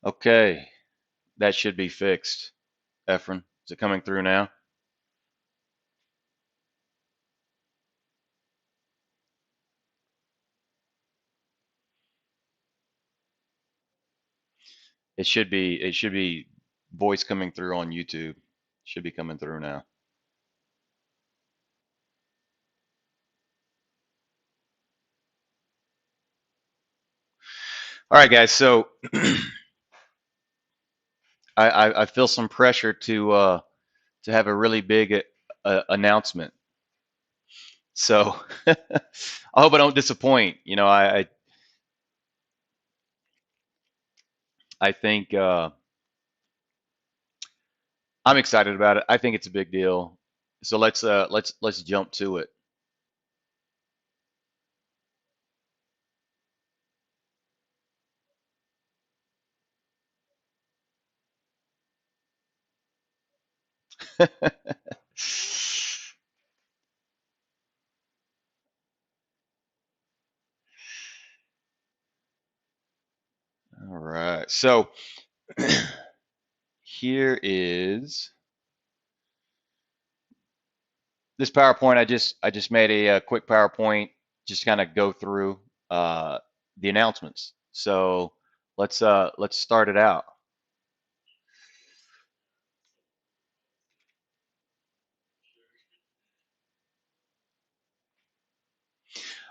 Okay, that should be fixed. Efren, is it coming through now? It should be voice coming through on YouTube. Should be coming through now. All right, guys. So I feel some pressure to have a really big announcement. So I hope I don't disappoint. I think I'm excited about it. I think it's a big deal. So let's jump to it. All right. So here is this PowerPoint. I just made a quick PowerPoint, just kind of go through uh, the announcements. So let's start it out.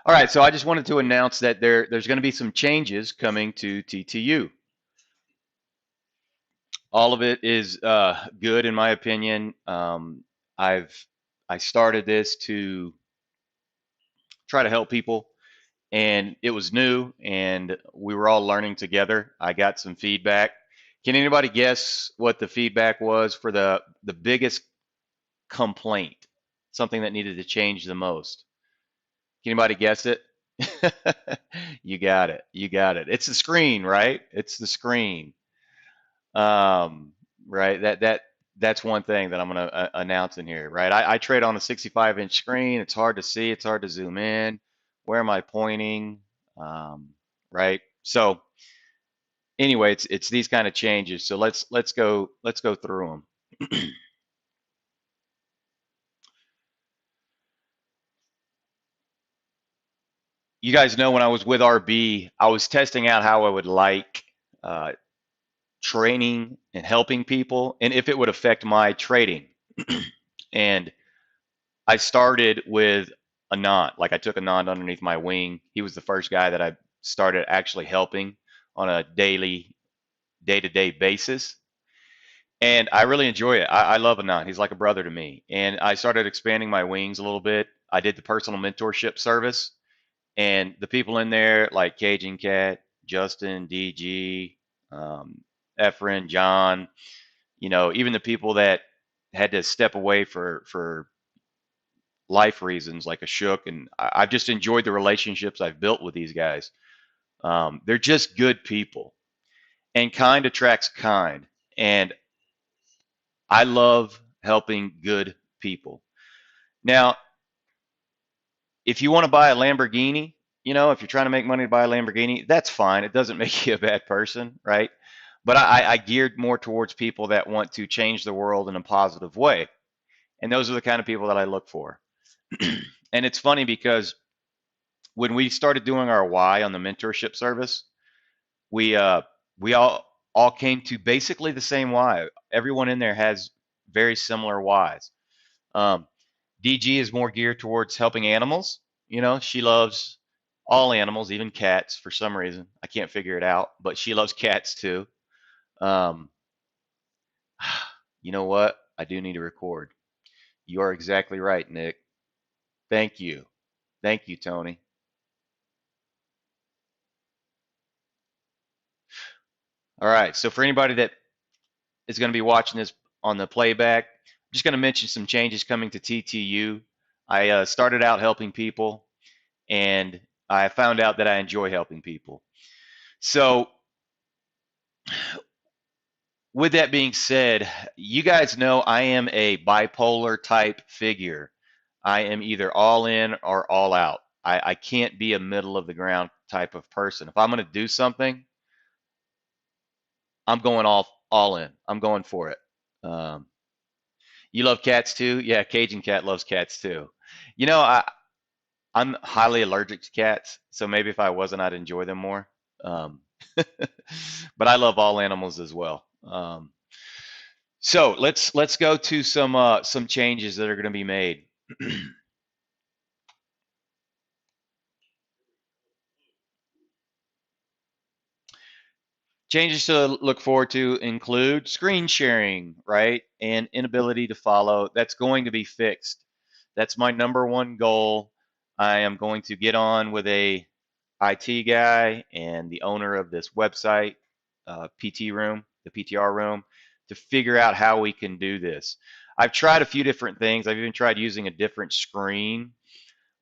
All right. So I just wanted to announce that there's going to be some changes coming to TTU. All of it is good in my opinion. I've I started this to try to help people, and it was new, and we were all learning together. I got some feedback. Can anybody guess what the feedback was for the biggest complaint? Something that needed to change the most. Can anybody guess it? You got it. You got it. It's the screen, right? It's the screen. Um, right. That's one thing that I'm going to announce in here, right? I trade on a 65-inch screen. It's hard to see. It's hard to zoom in. Where am I pointing? Um, right. So anyway, it's these kind of changes. So let's go through them. You guys know when I was with RB, I was testing out how I would like uh, training and helping people, and if it would affect my trading. And I started with Anand. Like I took Anand underneath my wing. He was the first guy that I started actually helping on a daily, day-to-day basis. And I really enjoy it. I love Anand. He's like a brother to me. And I started expanding my wings a little bit. I did the personal mentorship service, and the people in there like Cajun Cat, Justin, DG, um, Efren, John, even the people that had to step away for life reasons like a shook, and I've just enjoyed the relationships I've built with these guys. They're just good people, and kind attracts kind, and I love helping good people. Now, if you want to buy a Lamborghini, if you're trying to make money to buy a Lamborghini, that's fine. It doesn't make you a bad person, right? But I geared more towards people that want to change the world in a positive way, and those are the kind of people that I look for. And it's funny because when we started doing our why on the mentorship service, we uh we all came to basically the same why. Everyone in there has very similar whys. Um, DG is more geared towards helping animals. She loves all animals, even cats for some reason. I can't figure it out, but she loves cats too. Um, you know what? I do need to record. You are exactly right, Nick. Thank you. Thank you, Tony. All right. So for anybody that is going to be watching this on the playback, I'm just going to mention some changes coming to TTU. I started out helping people, and I found out that I enjoy helping people. So, with that being said, you guys know I am a bipolar type figure. I am either all in or all out. I can't be a middle of the ground type of person. If I'm going to do something, I'm going all in. I'm going for it. Um, you love cats too? Yeah, Cajun Cat loves cats too. You know, I'm highly allergic to cats, so maybe if I wasn't, I'd enjoy them more. Um, but I love all animals as well. So let's go to some changes that are going to be made. Changes to look forward to include screen sharing, right? And inability to follow. That's going to be fixed. That's my number one goal. I am going to get on with a IT guy and the owner of this website, PT room, the PTR room, to figure out how we can do this. I've tried a few different things. I've even tried using a different screen,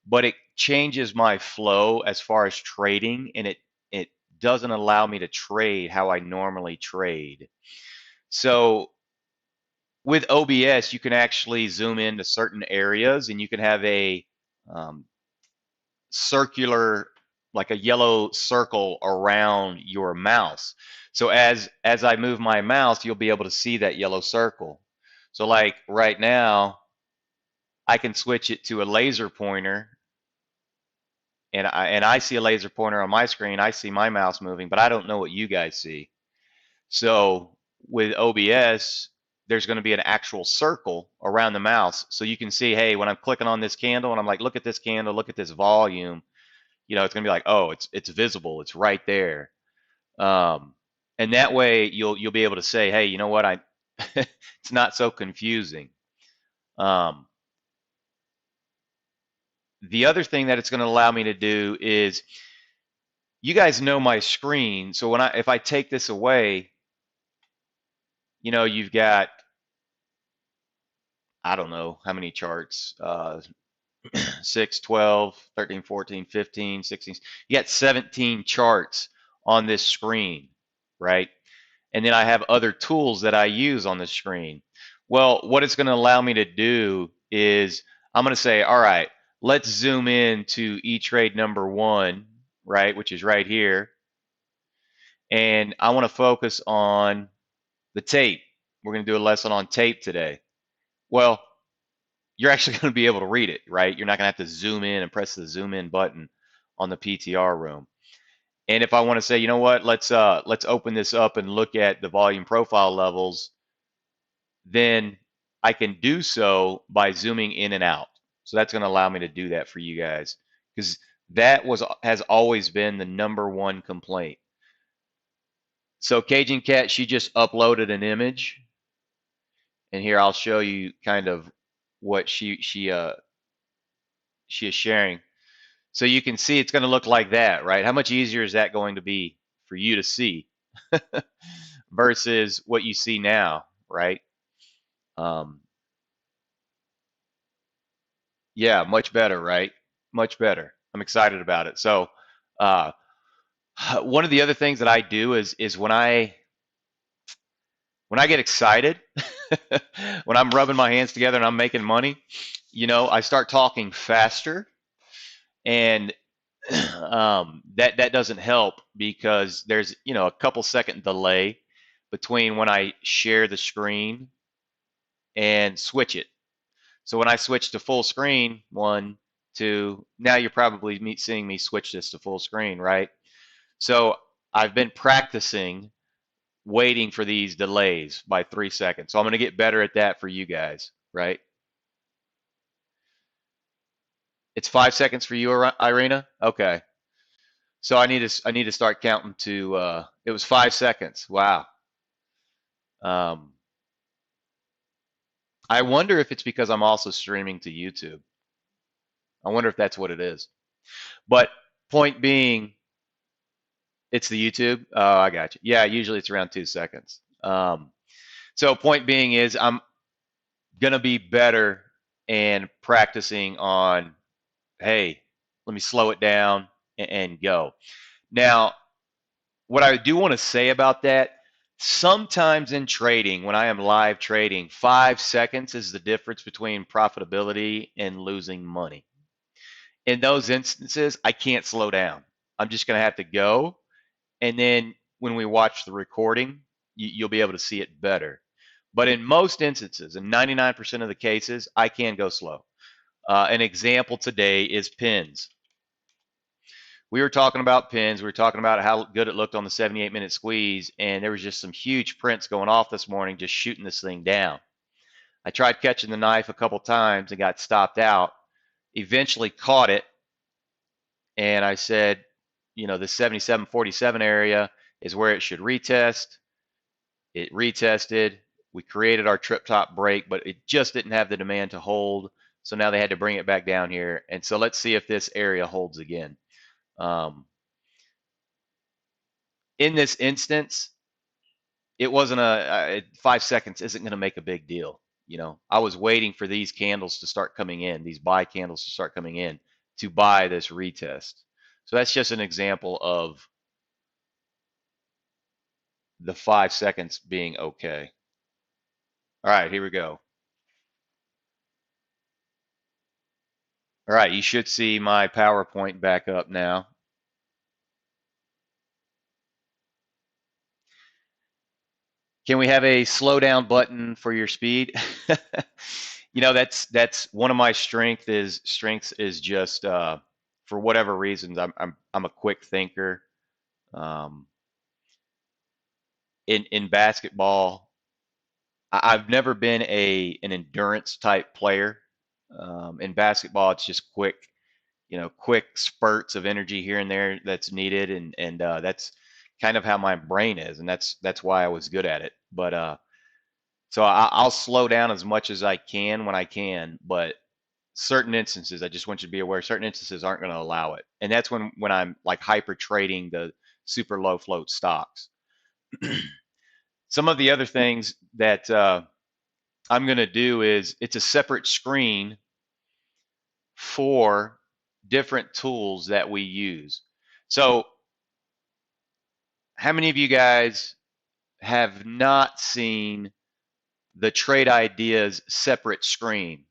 but it changes my flow as far as trading, and it doesn't allow me to trade how I normally trade. So with OBS, you can actually zoom into certain areas, and you can have a um, circular, like a yellow circle around your mouse. So as I move my mouse, you'll be able to see that yellow circle. So like right now, I can switch it to a laser pointer, and I see a laser pointer on my screen. I see my mouse moving, but I don't know what you guys see. So with OBS, there's going to be an actual circle around the mouse, so you can see, hey, when I'm clicking on this candle, and I'm like, look at this candle, look at this volume. It's going to be like, oh, it's visible, it's right there. Um, and that way, you'll be able to say, hey, you know what, I it's not so confusing. Um, the other thing that it's going to allow me to do is, you guys know my screen, so if I take this away, you've got, I don't know how many charts, 6, 12, 13, 14, 15, 16. You got 17 charts on this screen, right? And then I have other tools that I use on the screen. Well, what it's going to allow me to do is, I'm going to say, all right, let's zoom in to E-Trade number 1, right, which is right here. And I want to focus on the tape. We're going to do a lesson on tape today. Well, you're actually going to be able to read it, right? You're not going to have to zoom in and press the zoom in button on the PTR room. And if I want to say, you know what, let's open this up and look at the volume profile levels, then I can do so by zooming in and out. So that's going to allow me to do that for you guys, because that has always been the number one complaint. So Cajun Cat, she just uploaded an image, and here I'll show you kind of what she is sharing. So you can see it's going to look like that, right? How much easier is that going to be for you to see versus what you see now, right? Um, yeah, much better, right? Much better. I'm excited about it. So uh, one of the other things that I do is when I get excited, when I'm rubbing my hands together and I'm making money, I start talking faster, and that doesn't help, because there's a couple second delay between when I share the screen and switch it. So when I switch to full screen, 1, 2, now you're probably seeing me switch this to full screen, right? So I've been practicing waiting for these delays by 3 seconds. So I'm going to get better at that for you guys, right? It's 5 seconds for you, Irina? Okay. So I need to start counting to it was 5 seconds. Wow. Um, I wonder if it's because I'm also streaming to YouTube. I wonder if that's what it is. But point being, it's the YouTube. Oh, I got you. Yeah, usually it's around 2 seconds. So point being is, I'm gonna be better and practicing on, hey, let me slow it down and go. Now, what I do want to say about that, sometimes in trading, when I am live trading, 5 seconds is the difference between profitability and losing money. In those instances, I can't slow down. I'm just going to have to go. And then when we watch the recording, you'll be able to see it better. But in most instances, in 99% of the cases, I can go slow. An example today is pins. We were talking about pins. We were talking about how good it looked on the 78-minute squeeze, and there was just some huge prints going off this morning, just shooting this thing down. I tried catching the knife a couple times and got stopped out. Eventually caught it, and I said, you know, the 77.47 area is where it should retest. It retested. We created our trip top break, but it just didn't have the demand to hold. So now they had to bring it back down here. And so let's see if this area holds again. In this instance, it wasn't 5 seconds isn't going to make a big deal. You know, I was waiting for these candles to start coming in, these buy candles to start coming in to buy this retest. So that's just an example of the 5 seconds being okay. All right, here we go. All right, you should see my PowerPoint back up now. Can we have a slow down button for your speed? You know, that's one of my strengths is just for whatever reasons I'm a quick thinker. Um, in basketball, I've never been an endurance type player. In basketball, it's just quick, you know, quick spurts of energy here and there that's needed, and that's kind of how my brain is, and that's why I was good at it. But so I'll slow down as much as I can when I can, but certain instances, I just want you to be aware, certain instances aren't going to allow it, and that's when I'm like hyper trading the super low float stocks. Some of the other things that I'm going to do is it's a separate screen for different tools that we use. So, how many of you guys have not seen the Trade Ideas separate screen?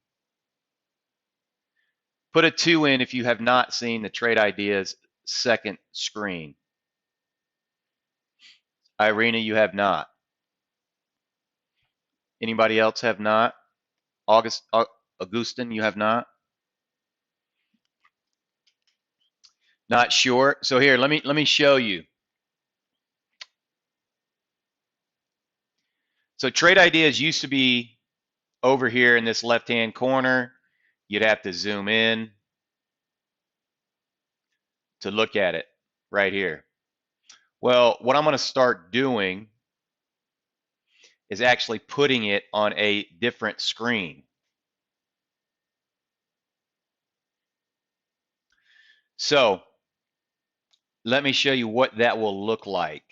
Put a 2 in if you have not seen the Trade Ideas second screen. Irina, you have not. Anybody else have not? Augustin, you have not? Not sure. So here, let me show you. So Trade Ideas used to be over here in this left-hand corner. You'd have to zoom in to look at it right here. Well, what I'm going to start doing is actually putting it on a different screen. So let me show you what that will look like.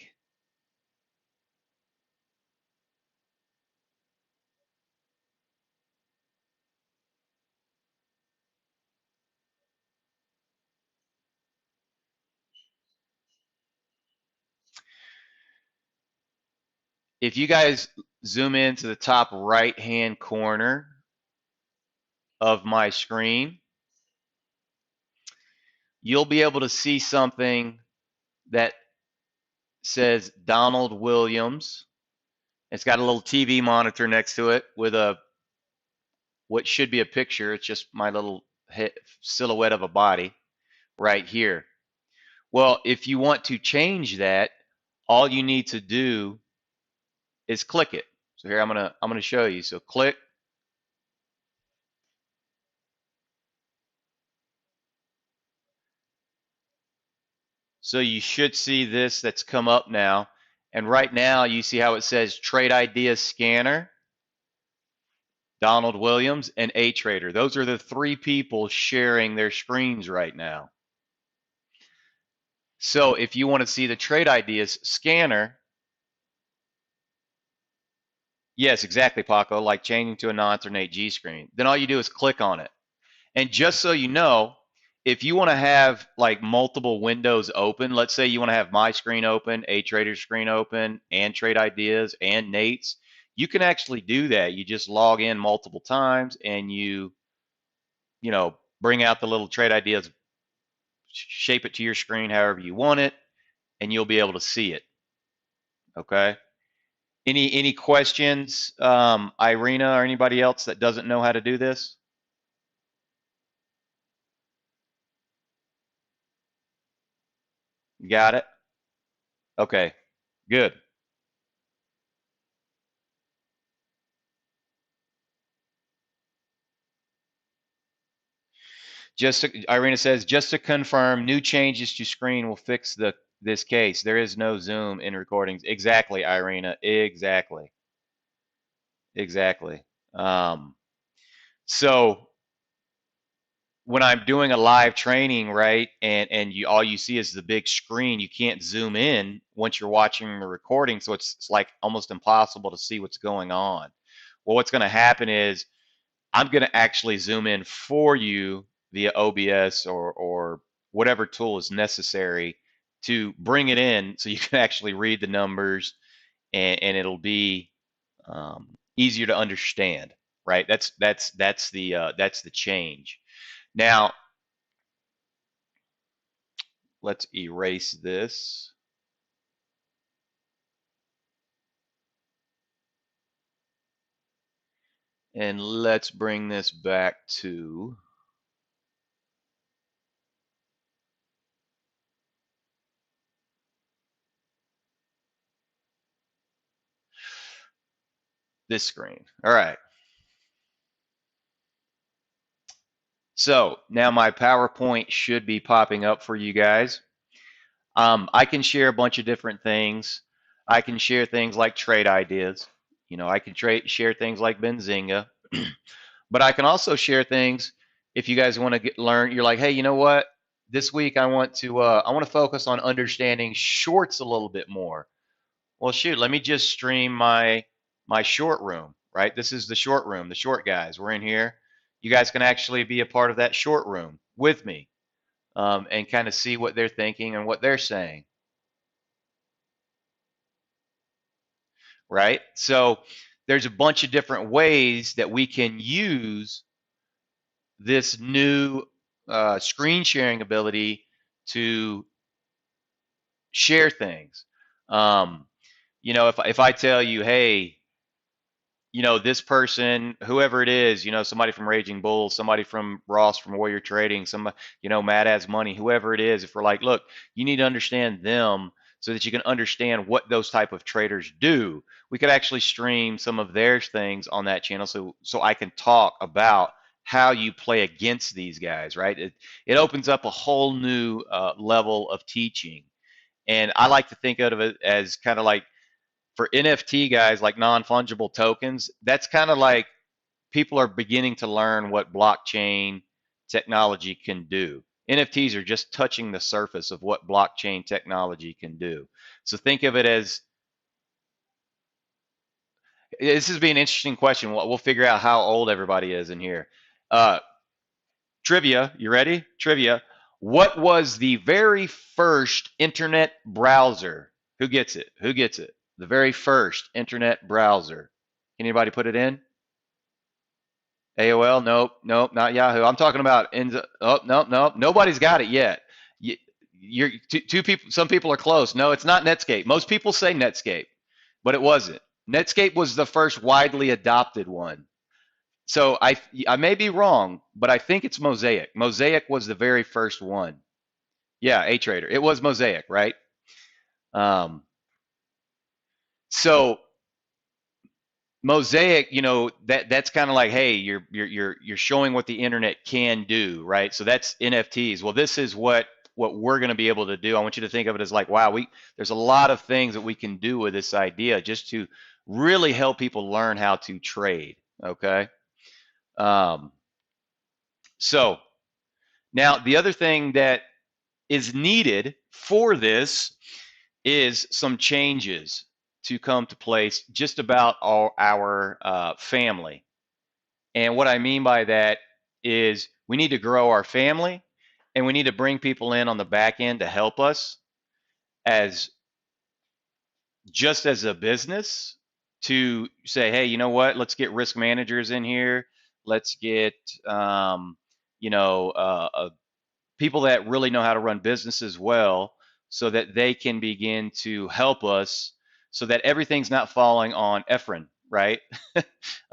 If you guys zoom in to the top right hand corner of my screen, you'll be able to see something that says Donald Williams. It's got a little TV monitor next to it with what should be a picture. It's just my little silhouette of a body right here. Well, if you want to change that, all you need to do is click it. So here I'm gonna show you. So click. So you should see this that's come up now. And right now you see how it says Trade Ideas Scanner, Donald Williams, and A Trader. Those are the 3 people sharing their screens right now. So if you want to see the Trade Ideas Scanner, yes, exactly, Paco, like changing to a non-alternate G screen, then all you do is click on it. And just so you know, if you want to have like multiple windows open, let's say you want to have my screen open, A Trader's screen open, and Trade Ideas and Nate's, you can actually do that. You just log in multiple times and you know, bring out the little Trade Ideas, shape it to your screen however you want it, and you'll be able to see it. Okay? Any questions, Irina or anybody else that doesn't know how to do this? Got it? Okay, good. Irina says, just to confirm, new changes to screen will fix this case. There is no zoom in recordings. Exactly, Irina. Exactly. Exactly. Um, so when I'm doing a live training, right, and you all you see is the big screen, you can't zoom in once you're watching the recording, so it's like almost impossible to see what's going on. Well, what's going to happen is I'm going to actually zoom in for you via OBS or whatever tool is necessary to bring it in so you can actually read the numbers and it'll be easier to understand, right? That's the change. Now let's erase this and let's bring this back to this screen. All right. So now my PowerPoint should be popping up for you guys. I can share a bunch of different things. I can share things like trade ideas. I can share things like Benzinga, but I can also share things if you guys want to learn. You're like, hey, you know what? This week I want to focus on understanding shorts a little bit more. Well, shoot, let me just stream my short room. Right, this is the short room. The short guys, we're in here. You guys can actually be a part of that short room with me and kind of see what they're thinking and what they're saying. Right? So there's a bunch of different ways that we can use this new screen sharing ability to share things. Um, if I tell you, hey, this person, whoever it is, somebody from Raging Bulls, somebody from Ross from Warrior Trading, somebody, Matt Has Money, whoever it is, if we're like, look, you need to understand them so that you can understand what those type of traders do. We could actually stream some of their things on that channel so I can talk about how you play against these guys, right? It opens up a whole new level of teaching. And I like to think of it as kind of like for NFT guys, like non-fungible tokens, that's kind of like people are beginning to learn what blockchain technology can do. NFTs are just touching the surface of what blockchain technology can do. So think of it as this is be an interesting question. We'll figure out how old everybody is in here. Uh, Trivia, you ready? Trivia. What was the very first internet browser? Who gets it? Who gets it? The very first internet browser. Anybody put it in? AOL? Nope, nope, not Yahoo. I'm talking about oh, nope, nope. Nobody's got it yet. You, you're two people. Some people are close. No, it's not Netscape. Most people say Netscape, but it wasn't. Netscape was the first widely adopted one. So I may be wrong, but I think it's Mosaic. Mosaic was the very first one. Yeah, A Trader. It was Mosaic, right? Um, so Mosaic, that's kind of like, hey, you're showing what the internet can do, right? So that's NFTs. Well, this is what we're going to be able to do. I want you to think of it as like, wow, there's a lot of things that we can do with this idea just to really help people learn how to trade. Okay. Um, so now the other thing that is needed for this is some changes to come to place just about all our family. And what I mean by that is we need to grow our family and we need to bring people in on the back end to help us as just as a business to say, hey, you know what? Let's get risk managers in here. Let's get, you know, people that really know how to run businesses well so that they can begin to help us so that everything's not falling on Ephraim, right?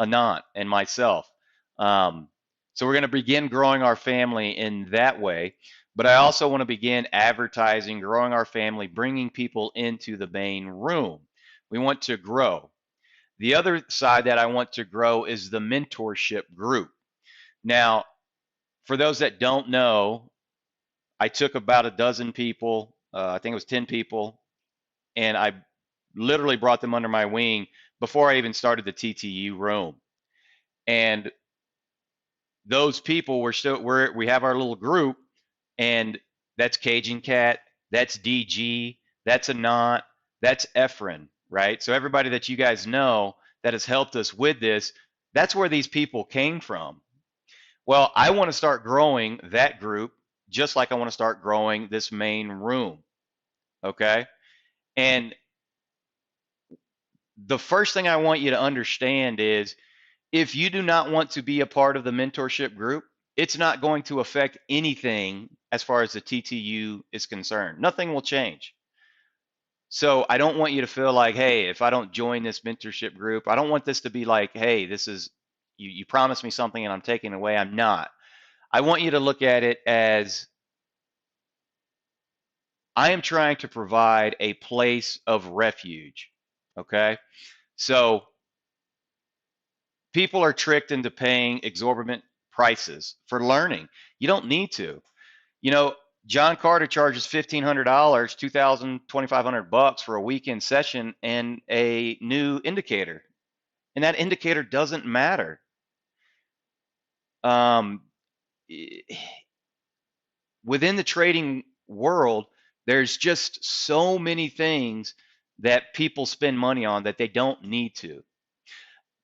Anant and myself. Um, so we're going to begin growing our family in that way. But I also want to begin advertising, growing our family, bringing people into the main room. We want to grow. The other side that I want to grow is the mentorship group. Now, for those that don't know, I took about a dozen people, I think it was 10 people, and I literally brought them under my wing before I even started the TTU room. And those people we have our little group, and that's Cajun Cat, that's DG, that's Anant, that's Ephraim, right? So everybody that you guys know that has helped us with this, that's where these people came from. Well, I want to start growing that group just like I want to start growing this main room. Okay. And the first thing I want you to understand is if you do not want to be a part of the mentorship group, it's not going to affect anything as far as the TTU is concerned. Nothing will change. So I don't want you to feel like, hey, if I don't join this mentorship group, I don't want this to be like, hey, this is, you promised me something and I'm taking it away. I'm not. I want you to look at it as I am trying to provide a place of refuge. Okay. So people are tricked into paying exorbitant prices for learning. You don't need to. You know, John Carter charges $1,500, 2,000, 2,500 bucks for a weekend session and a new indicator, and that indicator doesn't matter. Um, Within the trading world, there's just so many things that people spend money on that they don't need to.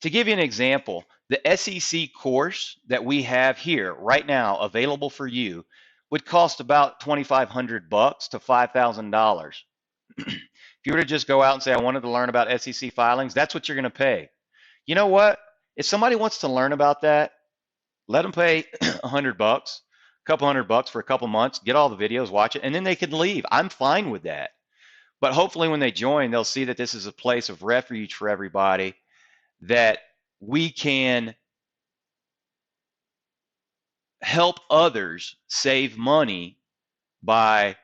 To give you an example, the SEC course that we have here right now available for you would cost about 2,500 bucks to $5,000. If you were to just go out and say, I wanted to learn about SEC filings, that's what you're going to pay. You know what? If somebody wants to learn about that, let them pay 100 bucks, a couple hundred bucks for a couple months, get all the videos, watch it, and then they can leave. I'm fine with that. But hopefully when they join, they'll see that this is a place of refuge for everybody, that we can help others save money by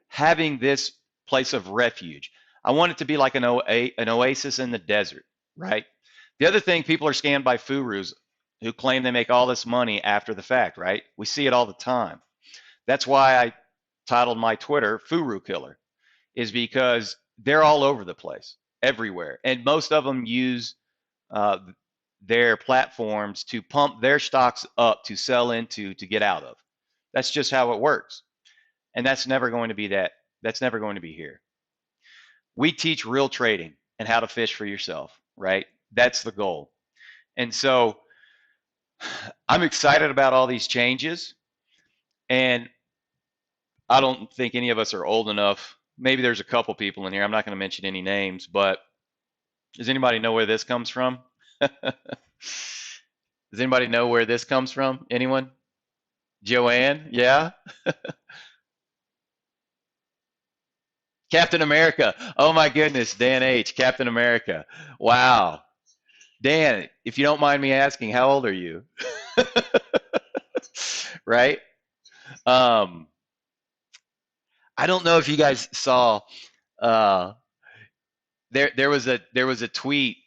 having this place of refuge. I want it to be like an oasis in the desert, right? The other thing, people are scammed by gurus who claim they make all this money after the fact, right? We see it all the time. That's why I titled my Twitter Furu Killer, is because they're all over the place, everywhere. And most of them use uh, their platforms to pump their stocks up to sell into to get out of. That's just how it works. And that's never going to be that. That's never going to be here. We teach real trading and how to fish for yourself, right? That's the goal. And so I'm excited about all these changes. And I don't think any of us are old enough. Maybe there's a couple people in here. I'm not going to mention any names, but does anybody know where this comes from? Does anybody know where this comes from? Anyone? Joanne? Yeah? Captain America. Oh my goodness, Dan H. Captain America. Wow. Dan, if you don't mind me asking, how old are you? Right? Um, I don't know if you guys saw uh, there was a tweet.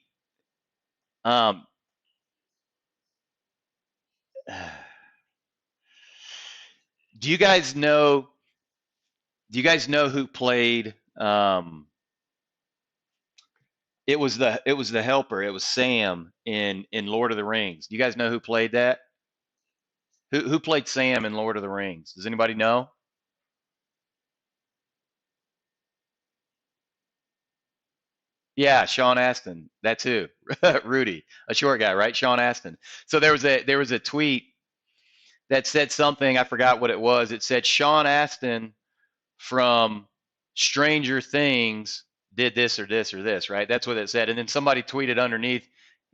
Um, do you guys know who played it was the helper. It was Sam in Lord of the Rings. Do you guys know who played that? Who played Sam in Lord of the Rings? Does anybody know? Yeah, Sean Astin. That's who. Rudy, a short guy, right? Sean Astin. So there was a tweet that said something, I forgot what it was. It said Sean Astin from Stranger Things did this or this or this, right? That's what it said. And then somebody tweeted underneath,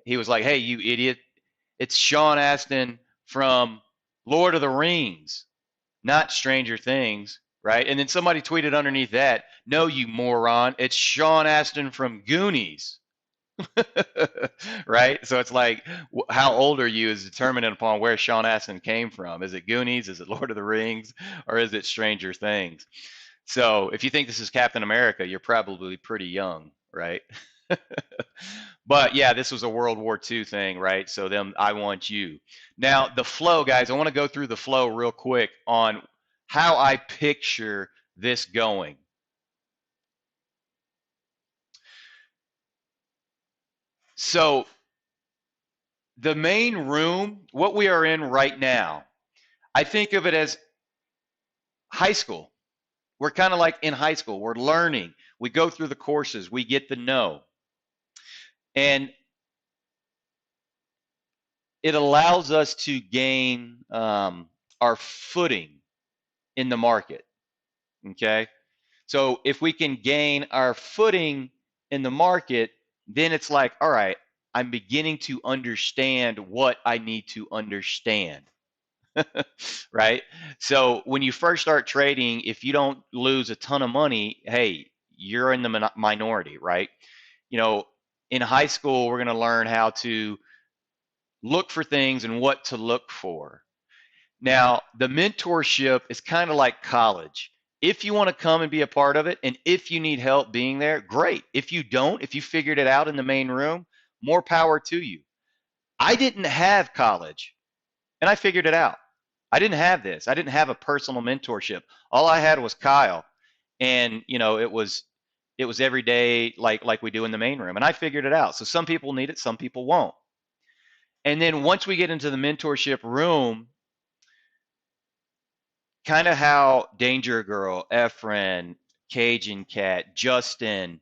he was like, "Hey, you idiot. It's Sean Astin from Lord of the Rings, not Stranger Things," right? And then somebody tweeted underneath that, no, you moron, it's Sean Astin from Goonies. Right? So it's like, how old are you is determined upon where Sean Astin came from. Is it Goonies? Is it Lord of the Rings? Or is it Stranger Things? So if you think this is Captain America, you're probably pretty young, right? But yeah, this was a World War II thing, right? So them, I want you. Now, the flow, guys, I want to go through the flow real quick on how I picture this going. So the main room, what we are in right now, I think of it as high school. We're kind of like in high school. We're learning. We go through the courses. We get to know. And it allows us to gain our footing in the market. Okay. So if we can gain our footing in the market, then it's like, all right, I'm beginning to understand what I need to understand. Right? So when you first start trading, if you don't lose a ton of money, hey, you're in the minority, right? You know, in high school, we're going to learn how to look for things and what to look for. Now, the mentorship is kind of like college. If you want to come and be a part of it, and if you need help being there, great. If you don't, if you figured it out in the main room, more power to you. I didn't have college, and I figured it out. I didn't have this. I didn't have a personal mentorship. All I had was Kyle, and it was every day like we do in the main room, and I figured it out. So some people need it, some people won't. And then once we get into the mentorship room, kind of how Danger Girl, Efren, Cajun Cat, Justin,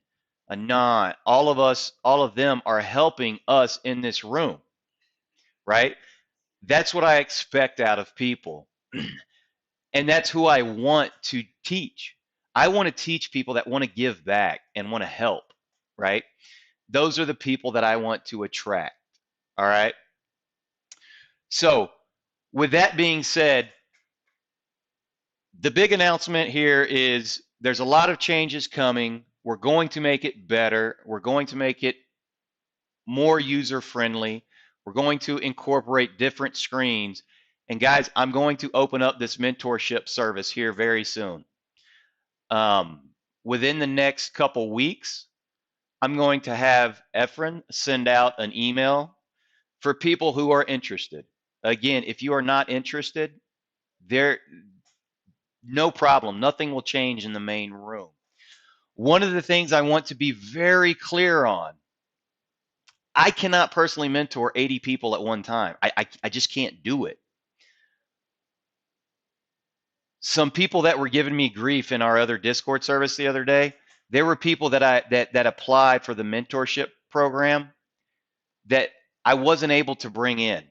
Anant, all of us, all of them are helping us in this room, right? That's what I expect out of people. And that's who I want to teach. I want to teach people that want to give back and want to help, right? Those are the people that I want to attract. All right. So, with that being said, the big announcement here is there's a lot of changes coming. We're going to make it better. We're going to make it more user friendly. We're going to incorporate different screens. And guys, I'm going to open up this mentorship service here very soon. Within the next couple weeks, I'm going to have Efren send out an email for people who are interested. Again, if you are not interested, there no problem. Nothing will change in the main room. One of the things I want to be very clear on, I cannot personally mentor 80 people at one time. I just can't do it. Some people that were giving me grief in our other Discord service the other day, there were people that applied for the mentorship program that I wasn't able to bring in.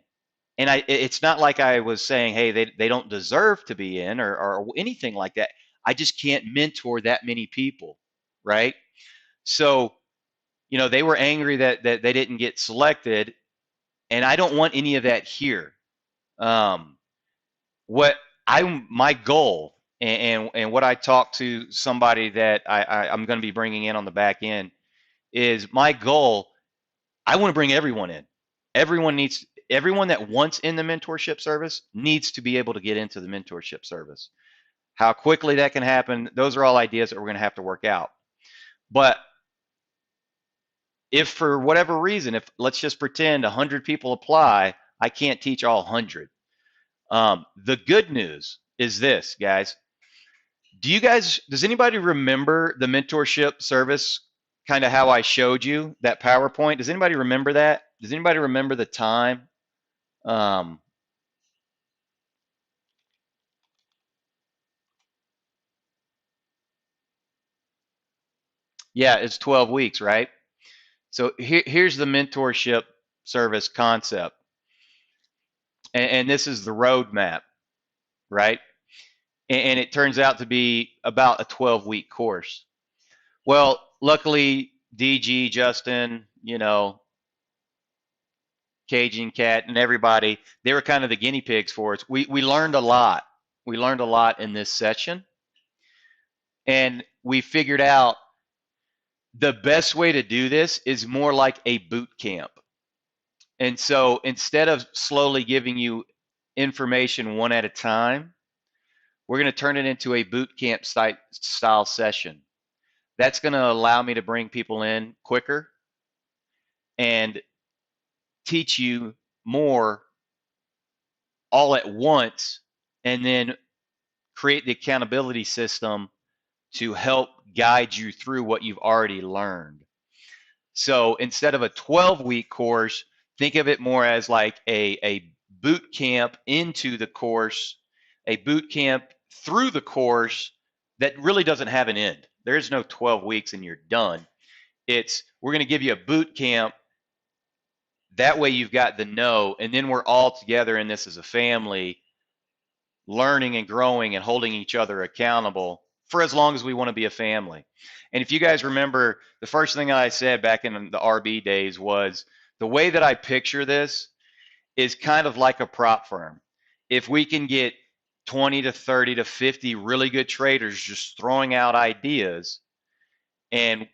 And it's not like I was saying, hey, they don't deserve to be in or anything like that. I just can't mentor that many people, right? So, they were angry that they didn't get selected, and I don't want any of that here. Um, what my goal and what I talked to somebody that I'm going to be bringing in on the back end is my goal. I want to bring everyone in. Everyone that wants in the mentorship service needs to be able to get into the mentorship service. How quickly that can happen, those are all ideas that we're going to have to work out. But if for whatever reason, if let's just pretend 100 people apply, I can't teach all 100. The good news is this, guys. Does anybody remember the mentorship service, kind of how I showed you that PowerPoint? Does anybody remember that? Does anybody remember the time? Um, yeah, it's 12 weeks, right? So here's the mentorship service concept. And this is the roadmap, right? And it turns out to be about a 12-week course. Well, luckily, DG, Justin, Cajun Cat, and everybody, they were kind of the guinea pigs for us. We learned a lot. We learned a lot in this session. And we figured out the best way to do this is more like a boot camp. And so instead of slowly giving you information one at a time, we're going to turn it into a boot camp style session. That's going to allow me to bring people in quicker and teach you more all at once, and then create the accountability system to help guide you through what you've already learned. So instead of a 12-week course, think of it more as like a boot camp into the course, a boot camp through the course that really doesn't have an end. There is no 12 weeks and you're done. It's we're going to give you a boot camp. That way you've got the know, and then we're all together in this as a family, learning and growing and holding each other accountable for as long as we want to be a family. And if you guys remember, the first thing I said back in the RB days was the way that I picture this is kind of like a prop firm. If we can get 20 to 30 to 50 really good traders just throwing out ideas, and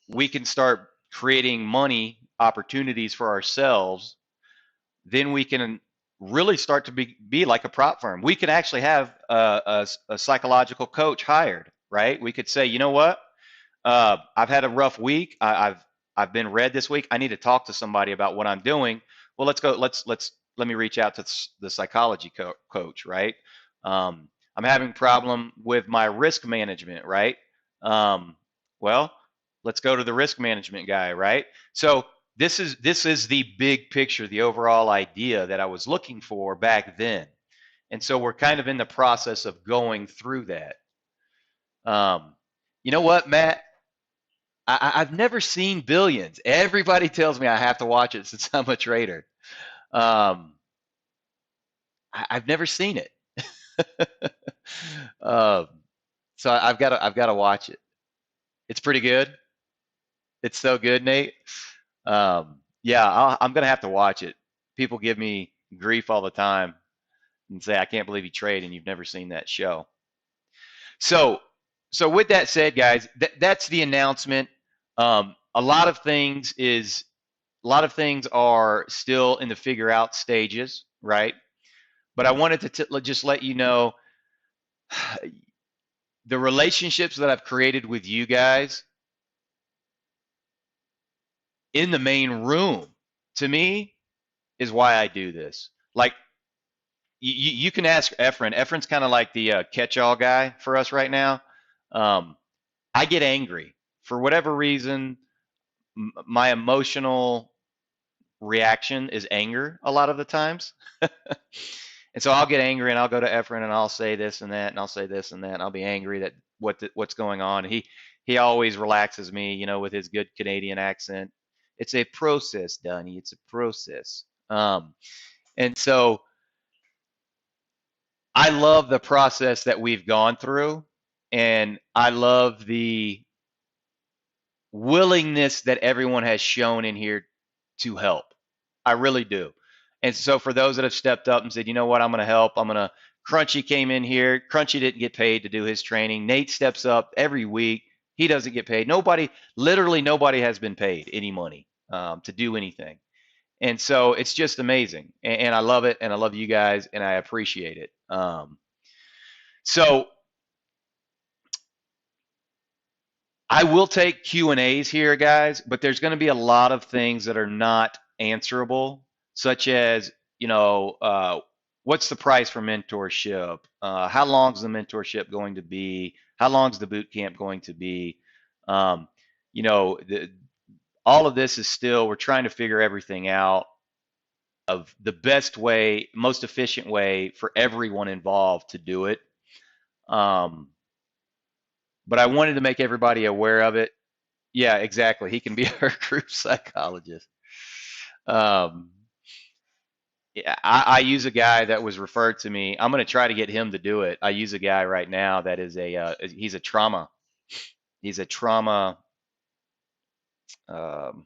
we can start creating money opportunities for ourselves, then we can really start to be like a prop firm. We can actually have a psychological coach hired, right? We could say, you know what? I've had a rough week. I've been red this week. I need to talk to somebody about what I'm doing. Well, let's go. Let me reach out to the psychology coach, right? I'm having problem with my risk management, right? Um, well, let's go to the risk management guy, right? So this is the big picture, the overall idea that I was looking for back then. And so we're kind of in the process of going through that. Um, you know what, Matt? I've never seen Billions. Everybody tells me I have to watch it since I'm a trader. Um, I've never seen it. um, so I've got to watch it. It's pretty good. It's so good, Nate. Yeah, I'm gonna have to watch it. People give me grief all the time and say, "I can't believe you trade and you've never seen that show." So, so with that said, guys, that's the announcement. A lot of things are still in the figure out stages, right? But I wanted to just let you know the relationships that I've created with you guys in the main room, to me, is why I do this. Like, you can ask Efren. Efren's kind of like the catch-all guy for us right now. Um, I get angry for whatever reason. My emotional reaction is anger a lot of the times. And so I'll get angry and I'll go to Efren and I'll say this and that and I'll say this and that and I'll be angry that what's going on. And he always relaxes me, with his good Canadian accent. It's a process, Donnie. It's a process. And so I love the process that we've gone through, and I love the willingness that everyone has shown in here to help. I really do. And so for those that have stepped up and said, you know what, I'm going to help. Crunchy came in here. Crunchy didn't get paid to do his training. Nate steps up every week. He doesn't get paid. Literally nobody has been paid any money to do anything. And so it's just amazing. And I love it. And I love you guys and I appreciate it. So I will take Q&As here, guys, but there's going to be a lot of things that are not answerable, such as, what's the price for mentorship? How long is the mentorship going to be? How long is the boot camp going to be? Um, all of this is still, we're trying to figure everything out of the best way, most efficient way for everyone involved to do it. But I wanted to make everybody aware of it. Yeah, exactly. He can be our group psychologist. Um, yeah, I use a guy that was referred to me. I'm going to try to get him to do it. I use a guy right now that is he's a trauma. He's a trauma. Um,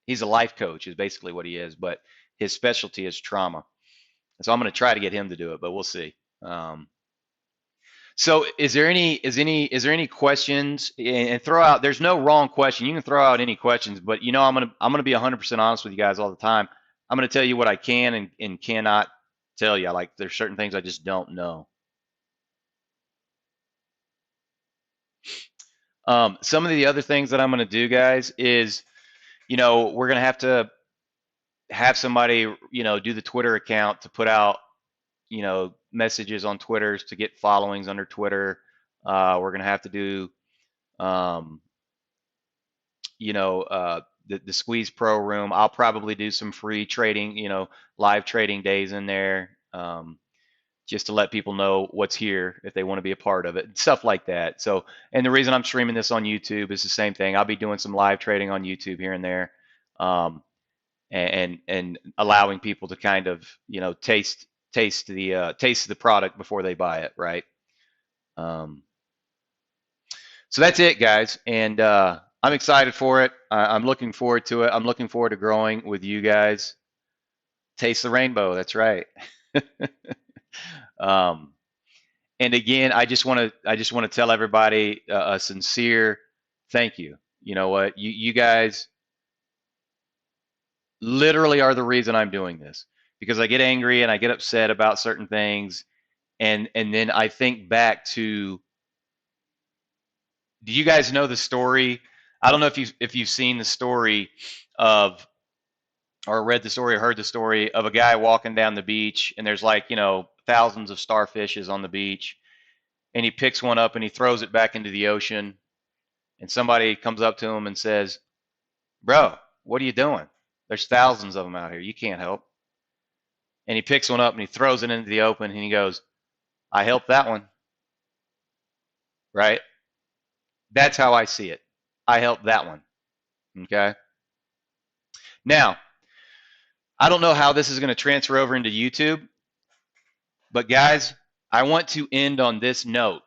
he's a life coach is basically what he is, but his specialty is trauma. So I'm going to try to get him to do it, but we'll see. Um, So is there any questions, and throw out, there's no wrong question. You can throw out any questions, but I'm gonna be 100% honest with you guys all the time. I'm gonna tell you what I can and cannot tell you. Like there's certain things I just don't know. Some of the other things that I'm gonna do, guys, is we're gonna have somebody do the Twitter account to put out messages on Twitter to get followings under Twitter. We're gonna have to do um, the Squeeze Pro room. I'll probably do some free trading, live trading days in there, just to let people know what's here if they want to be a part of it, and stuff like that. So, and the reason I'm streaming this on YouTube is the same thing. I'll be doing some live trading on YouTube here and there, um, and allowing people to kind of taste the product before they buy it, right? Um, so that's it, guys, and I'm excited for it. I'm looking forward to it. I'm looking forward to growing with you guys. Taste the rainbow. That's right. um, and again, I just want to tell everybody a sincere thank you. You know what? You guys literally are the reason I'm doing this, because I get angry and I get upset about certain things, and then I think back to, do you guys know the story? I don't know if you've seen the story of, or read the story or heard the story of a guy walking down the beach, and there's like thousands of starfishes on the beach, and he picks one up and he throws it back into the ocean, and somebody comes up to him and says, "Bro, what are you doing? There's thousands of them out here. You can't help." And he picks one up and he throws it into the open, and he goes, "I helped that one." Right? That's how I see it. I helped that one. Okay. Now, I don't know how this is going to transfer over into YouTube, but guys, I want to end on this note.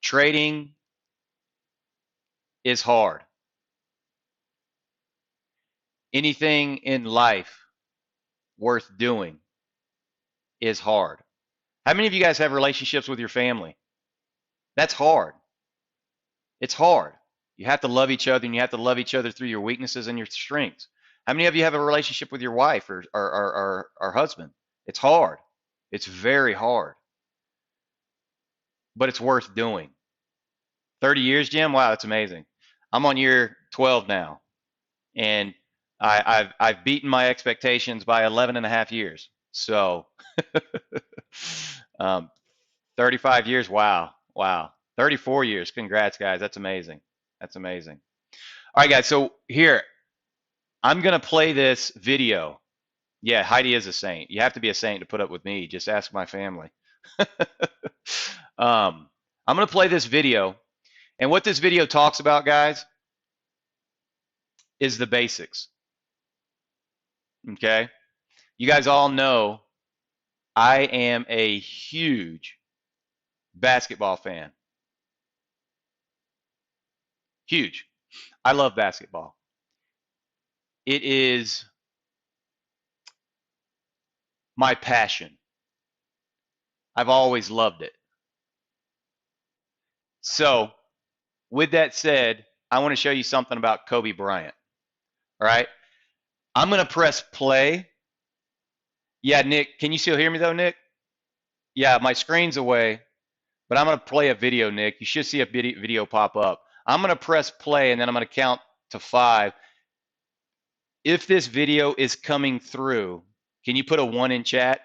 Trading is hard. Anything in life worth doing is hard. How many of you guys have relationships with your family? That's hard. It's hard. You have to love each other, and you have to love each other through your weaknesses and your strengths. How many of you have a relationship with your wife or husband? It's hard. It's very hard, but it's worth doing. 30 years, Jim? Wow, that's amazing. I'm on year 12 now, and I've beaten my expectations by 11 and a half years. So, um, 35 years. Wow. Wow. 34 years. Congrats, guys. That's amazing. That's amazing. All right, guys. So here, I'm going to play this video. Yeah, Heidi is a saint. You have to be a saint to put up with me. Just ask my family. I'm going to play this video. And what this video talks about, guys, is the basics. Okay? You guys all know I am a huge basketball fan. Huge. I love basketball. It is my passion. I've always loved it. So, with that said, I want to show you something about Kobe Bryant. All right? I'm going to press play. Yeah, Nick, can you still hear me though, Nick? Yeah, my screen's away, but I'm going to play a video, Nick. You should see a video pop up. I'm going to press play, and then I'm going to count to 5. If this video is coming through, can you put a 1 in chat?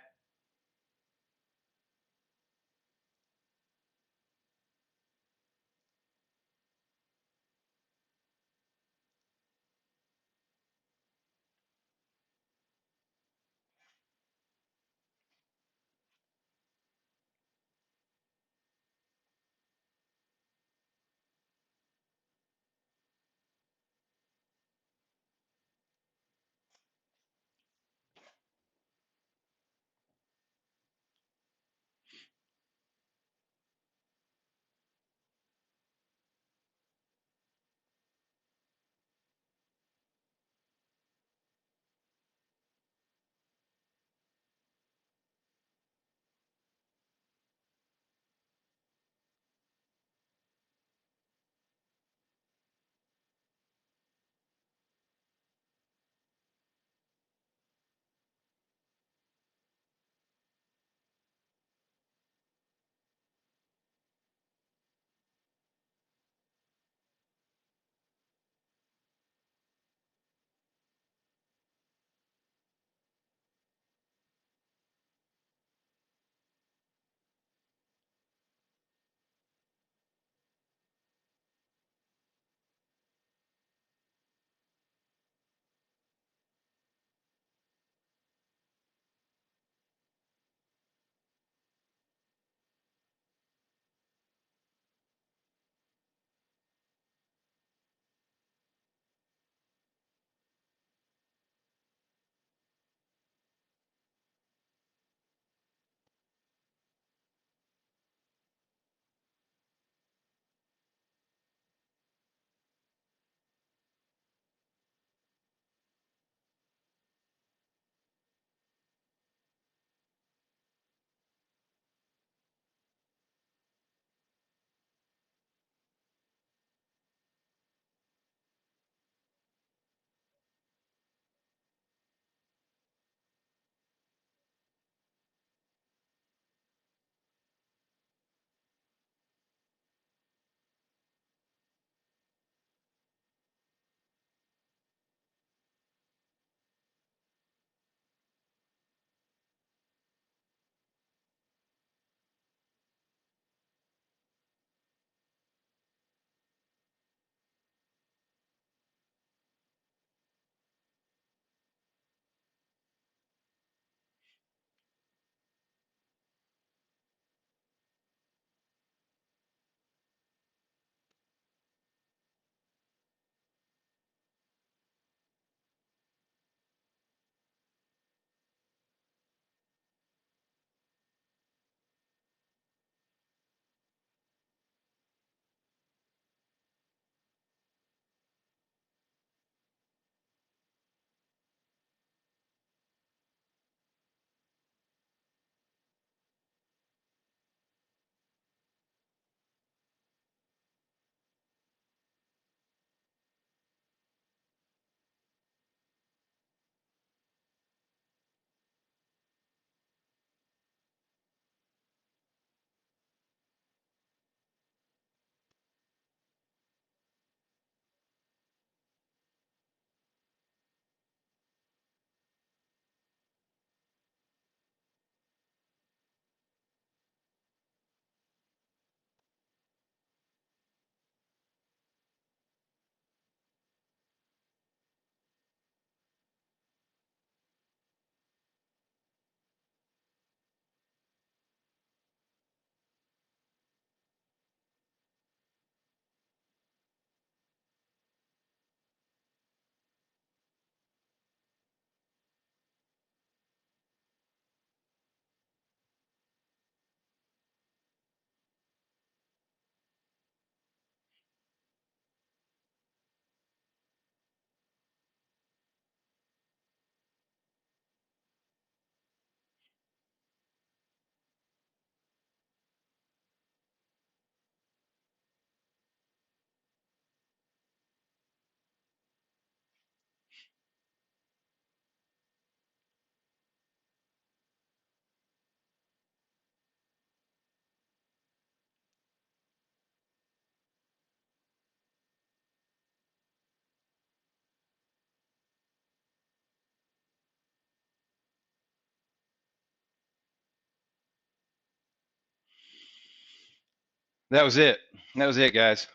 That was it. That was it, guys.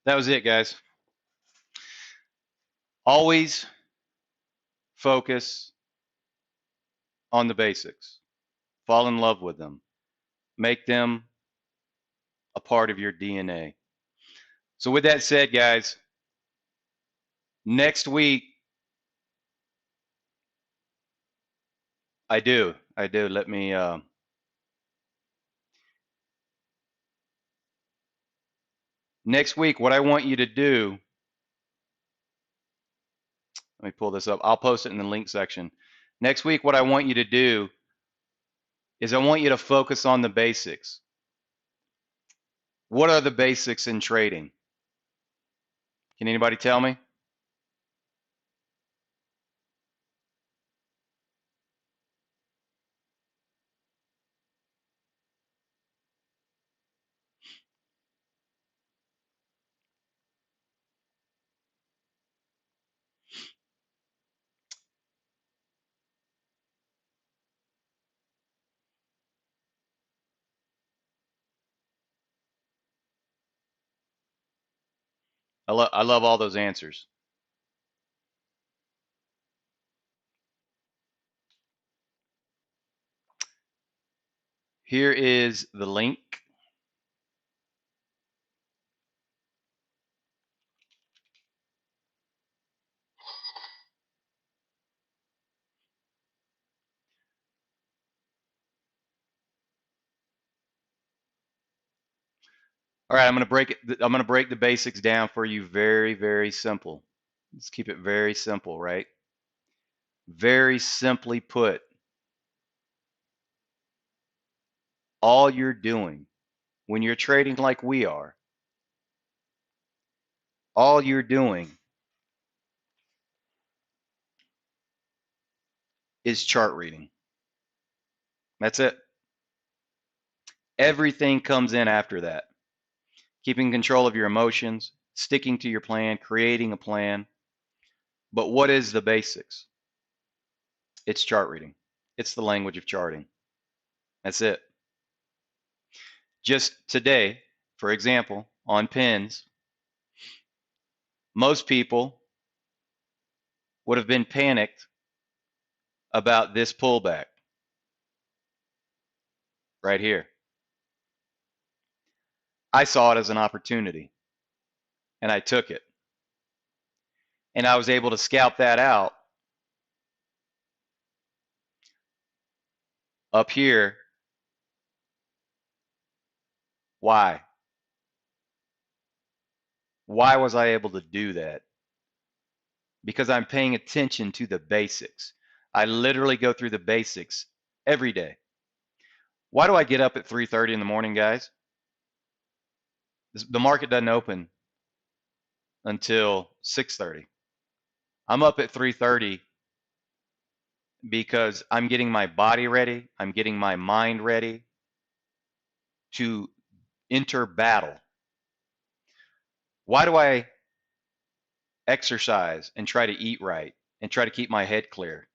That was it, guys. Always focus on the basics. Fall in love with them. Make them a part of your DNA. So with that said, guys, next week I do. Let me next week what I want you to do, let me pull this up. I'll post it in the link section. Next week what I want you to do is I want you to focus on the basics. What are the basics in trading? Can anybody tell me? I love all those answers. Here is the link. All right, I'm going to break it. I'm going to break the basics down for you very, very simple. Let's keep it very simple, right? Very simply put, all you're doing when you're trading like we are, all you're doing is chart reading. That's it. Everything comes in after that. Keeping control of your emotions, sticking to your plan, creating a plan. But what is the basics? It's chart reading. It's the language of charting. That's it. Just today, for example, on pins, most people would have been panicked about this pullback right here. I saw it as an opportunity and I took it. And I was able to scout that out up here. Why? Why was I able to do that? Because I'm paying attention to the basics. I literally go through the basics every day. Why do I get up at 3:30 in the morning, guys? The market doesn't open until 6:30. I'm up at 3:30 because I'm getting my body ready, I'm getting my mind ready to enter battle. Why do I exercise and try to eat right and try to keep my head clear?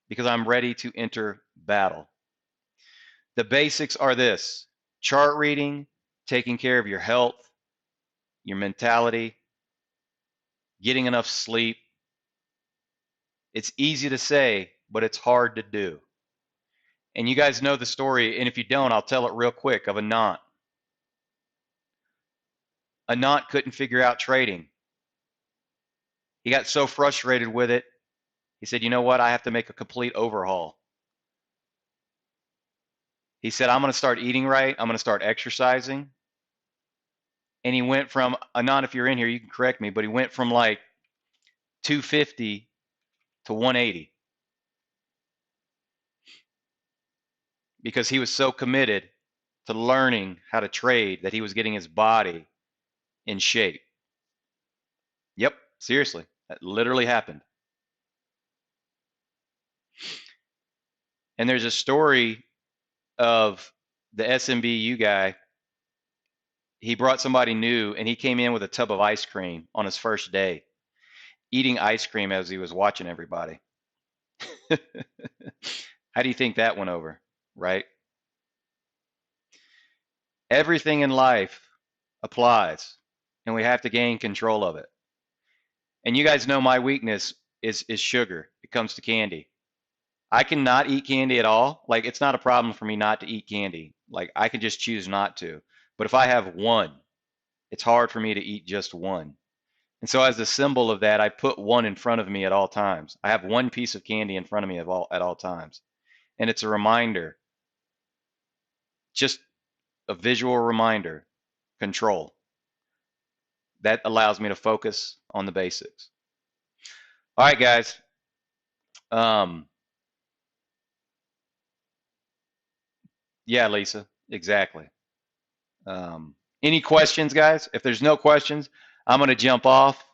Because I'm ready to enter battle. The basics are this: chart reading, taking care of your health, your mentality, getting enough sleep. It's easy to say, but it's hard to do. And you guys know the story, and if you don't, I'll tell it real quick, of Anant. Anant couldn't figure out trading. He got so frustrated with it, he said, you know what, I have to make a complete overhaul. He said, I'm going to start eating right, I'm going to start exercising. And he went from, Anant, if you're in here, you can correct me, but he went from like 250 to 180 because he was so committed to learning how to trade that he was getting his body in shape. Yep, seriously, that literally happened. And there's a story of the SMBU guy. He brought somebody new and he came in with a tub of ice cream on his first day, eating ice cream as he was watching everybody. How do you think that went over, right? Everything in life applies, and we have to gain control of it. And you guys know my weakness is sugar. It comes to candy. I cannot eat candy at all. Like it's not a problem for me not to eat candy. Like I can just choose not to. But if I have one, it's hard for me to eat just one. And so as a symbol of that, I put one in front of me at all times. I have one piece of candy in front of me at all times. And it's a reminder, just a visual reminder, control. That allows me to focus on the basics. All right, guys. Um, yeah, Lisa, exactly. Any questions, guys? If there's no questions, I'm going to jump off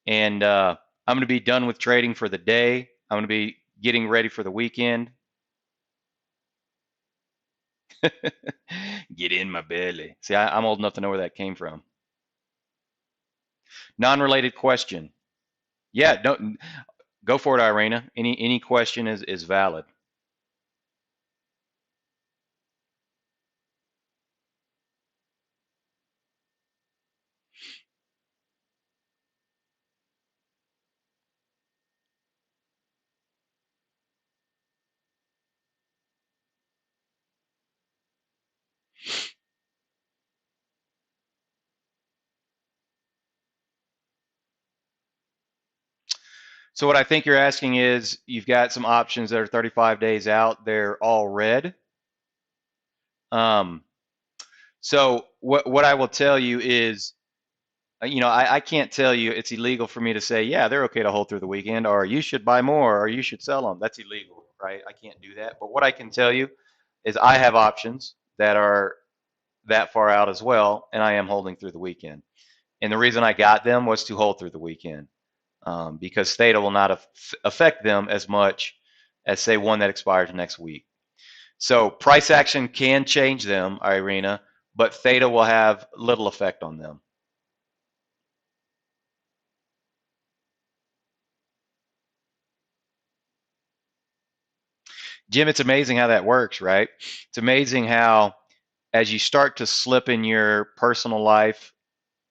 and I'm going to be done with trading for the day. I'm going to be getting ready for the weekend. Get in my belly. See, I'm old enough to know where that came from. Non-related question. Yeah, don't go for it, Irina. Any question is valid. So what I think you're asking is you've got some options that are 35 days out. They're all red. Um, so what I will tell you is, I can't tell you it's illegal for me to say, yeah, they're okay to hold through the weekend, or you should buy more, or you should sell them. That's illegal, right? I can't do that. But what I can tell you is I have options that are that far out as well, and I am holding through the weekend. And the reason I got them was to hold through the weekend, because theta will not affect them as much as, say, one that expires next week. So price action can change them, Irina, but theta will have little effect on them. Jim, it's amazing how that works, right? It's amazing how, as you start to slip in your personal life,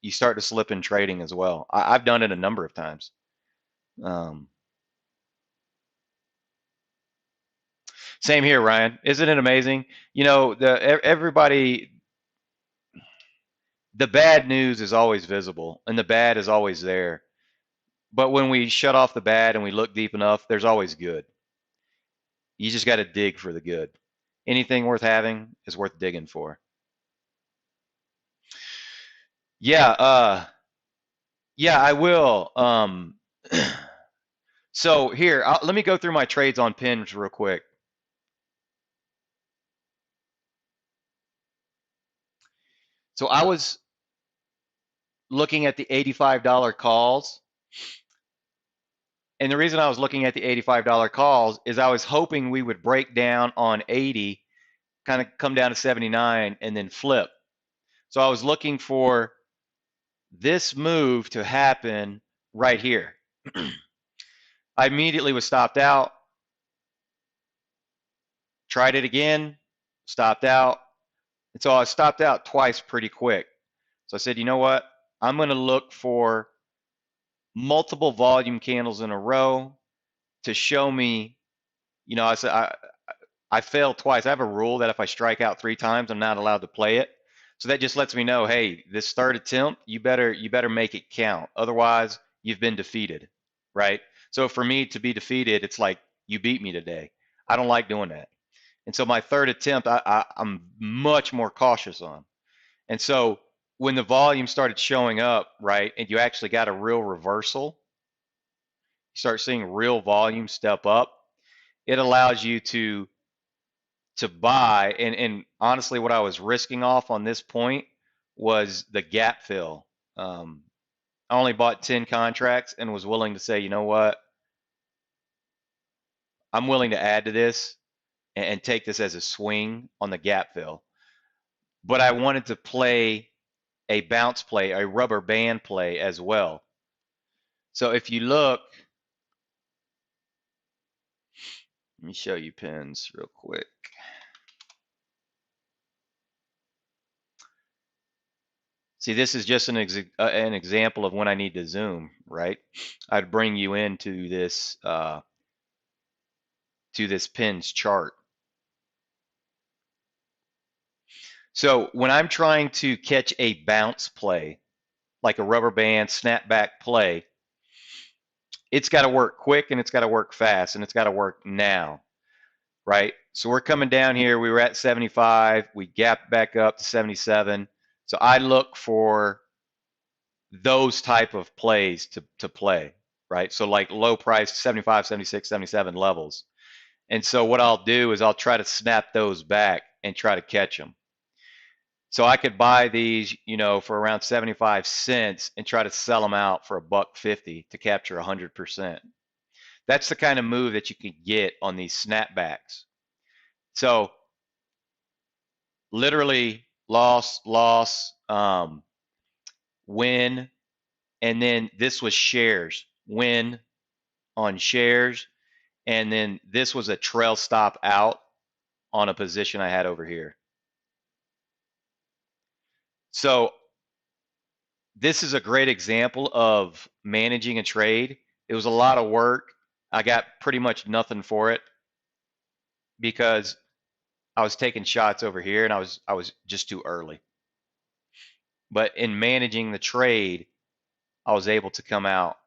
you start to slip in trading as well. I've done it a number of times. Um, Same here, Ryan. Isn't it amazing? Everybody, the bad news is always visible, and the bad is always there. But when we shut off the bad and we look deep enough, there's always good. You just got to dig for the good. Anything worth having is worth digging for. Yeah, yeah, I will. So here, let me go through my trades on pins real quick. So I was looking at the $85 calls, and the reason I was looking at the $85 calls is I was hoping we would break down on 80, kind of come down to 79, and then flip. So I was looking for this move to happen right here. I immediately was stopped out, tried it again, stopped out. And so I stopped out twice pretty quick. So I said, you know what? I'm going to look for multiple volume candles in a row to show me, I said, I failed twice. I have a rule that if I strike out 3 times, I'm not allowed to play it. So that just lets me know, hey, this third attempt, you better make it count. Otherwise, you've been defeated, right? So for me to be defeated, it's like you beat me today. I don't like doing that. And so my third attempt, I'm much more cautious on. And so when the volume started showing up, right, and you actually got a real reversal, you start seeing real volume step up, it allows you to buy. And honestly, what I was risking off on this point was the gap fill. I only bought 10 contracts and was willing to say, you know what, I'm willing to add to this and take this as a swing on the gap fill. But I wanted to play a bounce play, a rubber band play as well. So if you look, let me show you pins real quick. See, this is just an example of when I need to zoom, right? I'd bring you into this to this pins chart. So when I'm trying to catch a bounce play, like a rubber band snapback play, it's got to work quick and it's got to work fast and it's got to work now, right? So we're coming down here. We were at 75. We gapped back up to 77. So I look for those type of plays to play, right? So like low price 75, 76, 77 levels. And so what I'll do is I'll try to snap those back and try to catch them. So I could buy these, for around 75 cents and try to sell them out for $1.50 to capture 100%. That's the kind of move that you can get on these snapbacks. So literally loss, loss, win, and then this was shares, win on shares, and then this was a trail stop out on a position I had over here. So this is a great example of managing a trade. It was a lot of work. I got pretty much nothing for it because I was taking shots over here and I was just too early. But in managing the trade, I was able to come out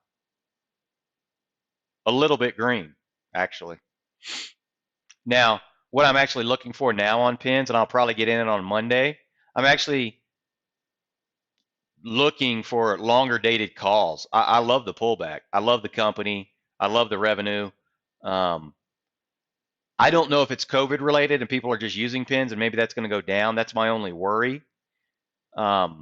a little bit green, actually. Now, what I'm actually looking for now on pins, and I'll probably get in it on Monday, I'm actually looking for longer dated calls. I love the pullback. I love the company. I love the revenue. Um, I don't know if it's COVID related and people are just using pins and maybe that's going to go down. That's my only worry. But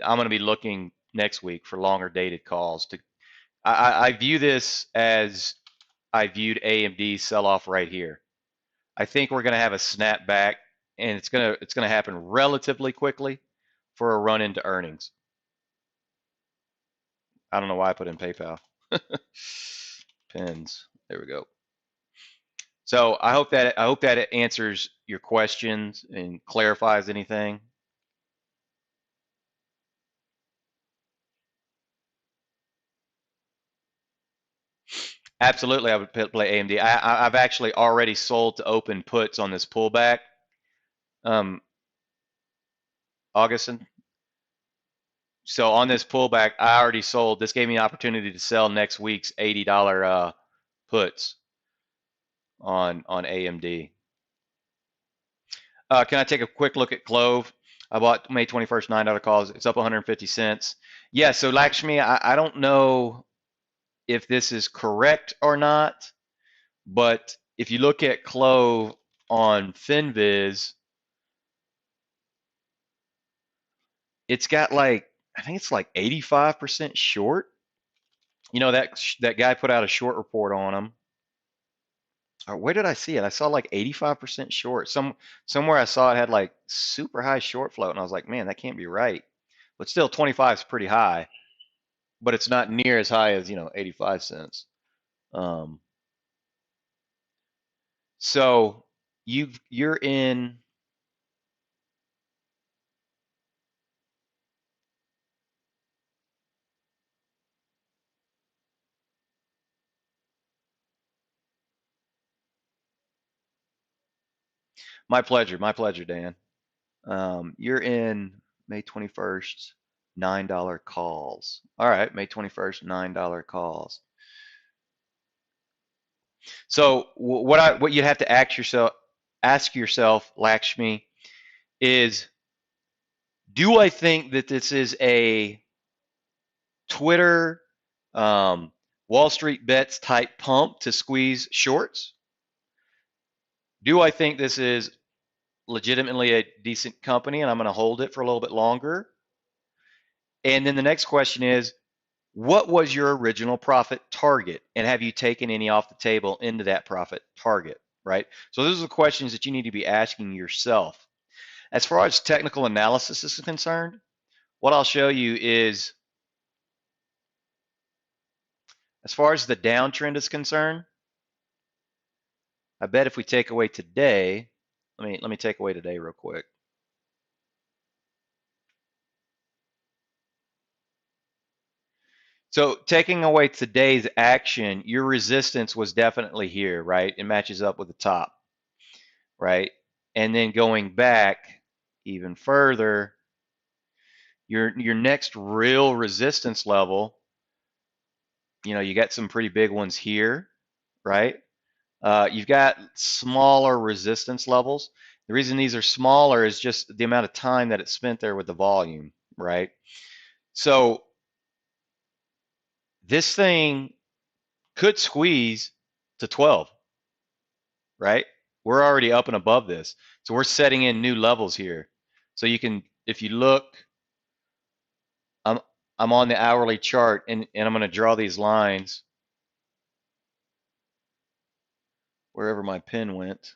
I'm going to be looking next week for longer dated calls. I view this as I viewed AMD sell off right here. I think we're going to have a snapback, and it's going to happen relatively quickly for a run into earnings. I don't know why I put in PayPal. Pins. There we go. So I hope that it answers your questions and clarifies anything. Absolutely, I would play AMD. I've actually already sold to open puts on this pullback. Augustin. So on this pullback, I already sold. This gave me an opportunity to sell next week's $80 puts on AMD. Can I take a quick look at Clove? I bought May 21st, $9 calls. It's up 150 cents. Yeah, so Lakshmi, I don't know if this is correct or not, but if you look at Clove on FinViz, it's got like, I think it's like 85% short. That guy put out a short report on them. Or where did I see it? I saw like 85% short. Somewhere I saw it had like super high short float, and I was like, man, that can't be right. But still, 25 is pretty high, but it's not near as high as 85 cents. Um, so you're in. My pleasure, Dan. You're in May 21st, $9 calls. All right, May 21st, $9 calls. So what you have to ask yourself, Lakshmi, is do I think that this is a Twitter, Wall Street bets type pump to squeeze shorts? Do I think this is legitimately a decent company and I'm going to hold it for a little bit longer? And then the next question is, what was your original profit target? And have you taken any off the table into that profit target, right? So those are the questions that you need to be asking yourself. As far as technical analysis is concerned, what I'll show you is, as far as the downtrend is concerned, I bet if we take away today, let me take away today real quick. So taking away today's action, your resistance was definitely here, right? It matches up with the top, right? And then going back even further, your next real resistance level, you got some pretty big ones here, right? You've got smaller resistance levels. The reason these are smaller is just the amount of time that it's spent there with the volume, right? So this thing could squeeze to 12, right? We're already up and above this. So we're setting in new levels here. So you can, if you look, I'm, I'm on the hourly chart and I'm going to draw these lines wherever my pen went.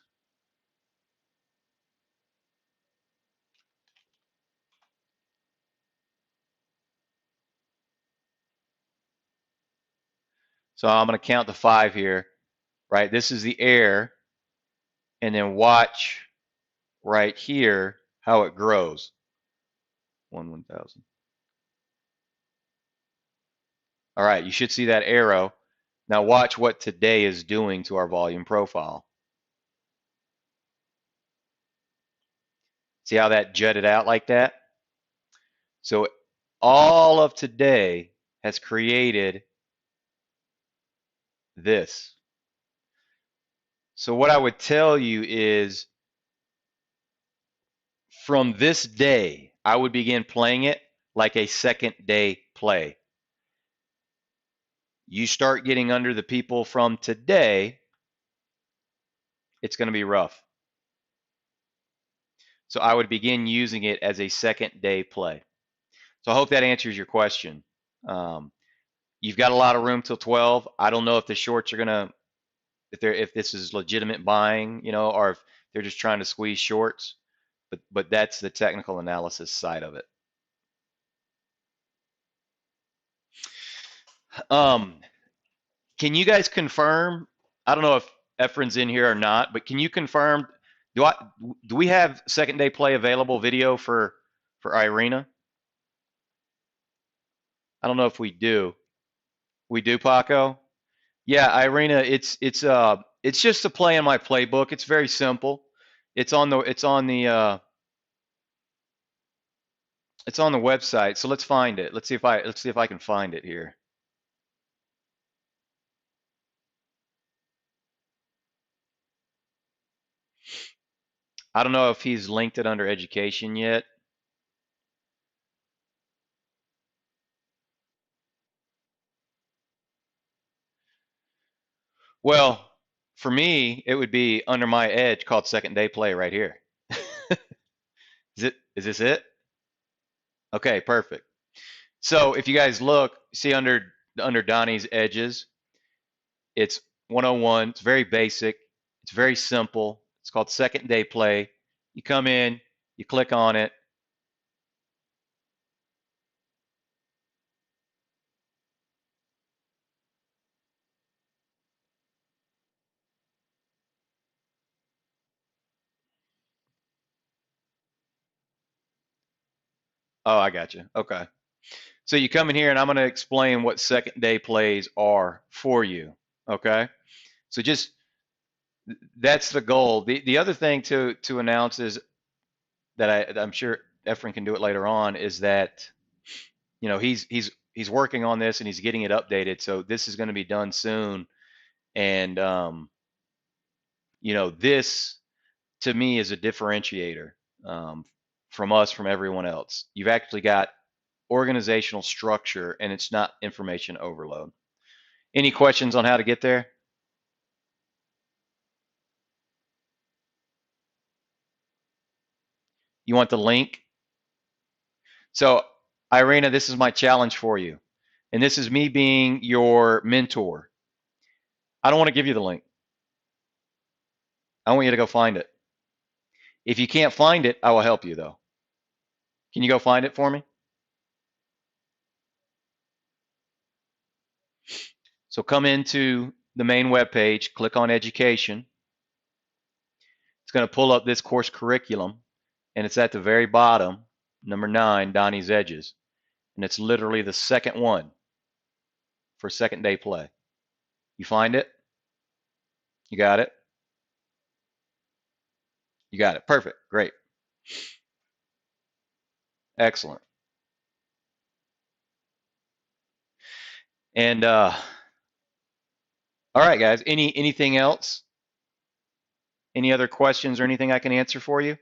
So I'm going to count to 5 here, right? This is the air, and then watch right here how it grows. 1,000. All right, you should see that arrow. Now watch what today is doing to our volume profile. See how that jutted out like that? So all of today has created this. So what I would tell you is from this day, I would begin playing it like a second day play. You start getting under the people from today, it's going to be rough. So I would begin using it as a second day play. So I hope that answers your question. Um, you've got a lot of room till 12. I don't know if the shorts are going to, if this is legitimate buying, or if they're just trying to squeeze shorts. But that's the technical analysis side of it. Um, can you guys confirm? I don't know if Efren's in here or not, but can you confirm? Do I do we have second day play available video for Irina? I don't know if we do. We do, Paco. Yeah, Irina. It's just a play in my playbook. It's very simple. It's on the website. So let's find it. Let's see if I can find it here. I don't know if he's linked it under education yet. Well, for me, it would be under my edge called second day play right here. Is this it? Okay, perfect. So if you guys look, see under Donnie's edges, it's 101. It's very basic. It's very simple. It's called second day play. You come in, you click on it. Oh, I got you. Okay. So you come in here and I'm going to explain what second day plays are for you. Okay. So just that's the goal. The other thing to announce is that I'm sure Efren can do it later on is that he's working on this and he's getting it updated. So this is going to be done soon. And this to me is a differentiator um, from everyone else. You've actually got organizational structure and it's not information overload. Any questions on how to get there? You want the link? So, Irina, this is my challenge for you. And this is me being your mentor. I don't want to give you the link. I want you to go find it. If you can't find it, I will help you though. Can you go find it for me? So come into the main web page, click on education. It's going to pull up this course curriculum and it's at the very bottom, number 9, Donnie's Edges. And it's literally the second one. for second day play. You find it? You got it? You got it. Perfect. Great. Excellent. And all right, guys. Anything else? Any other questions or anything I can answer for you?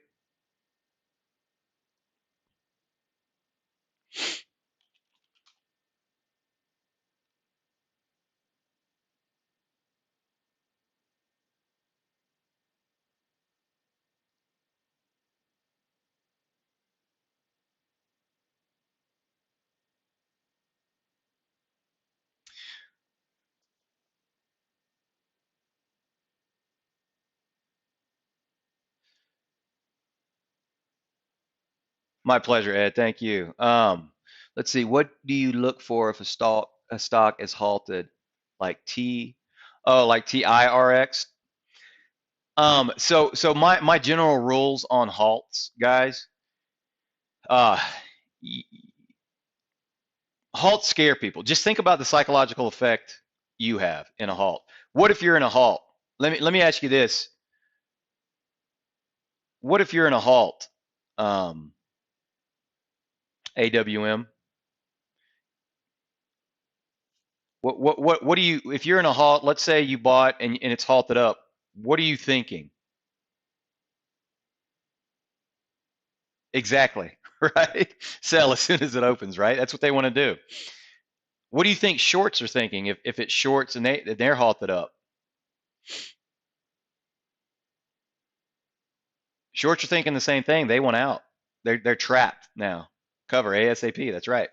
My pleasure, Ed. Thank you. Let's see. What do you look for if a stock is halted, like like TIRX? So my general rules on halts, guys. Uh, Halts scare people. Just think about the psychological effect you have in a halt. What if you're in a halt? Let me ask you this. What if you're in a halt? Um, AWM. What do you, if you're in a halt, let's say you bought and it's halted up, what are you thinking? Exactly, right? Sell as soon as it opens, right? That's what they want to do. What do you think shorts are thinking if it's shorts and they're halted up? Shorts are thinking the same thing. They want out. They're trapped now. Cover ASAP. That's right.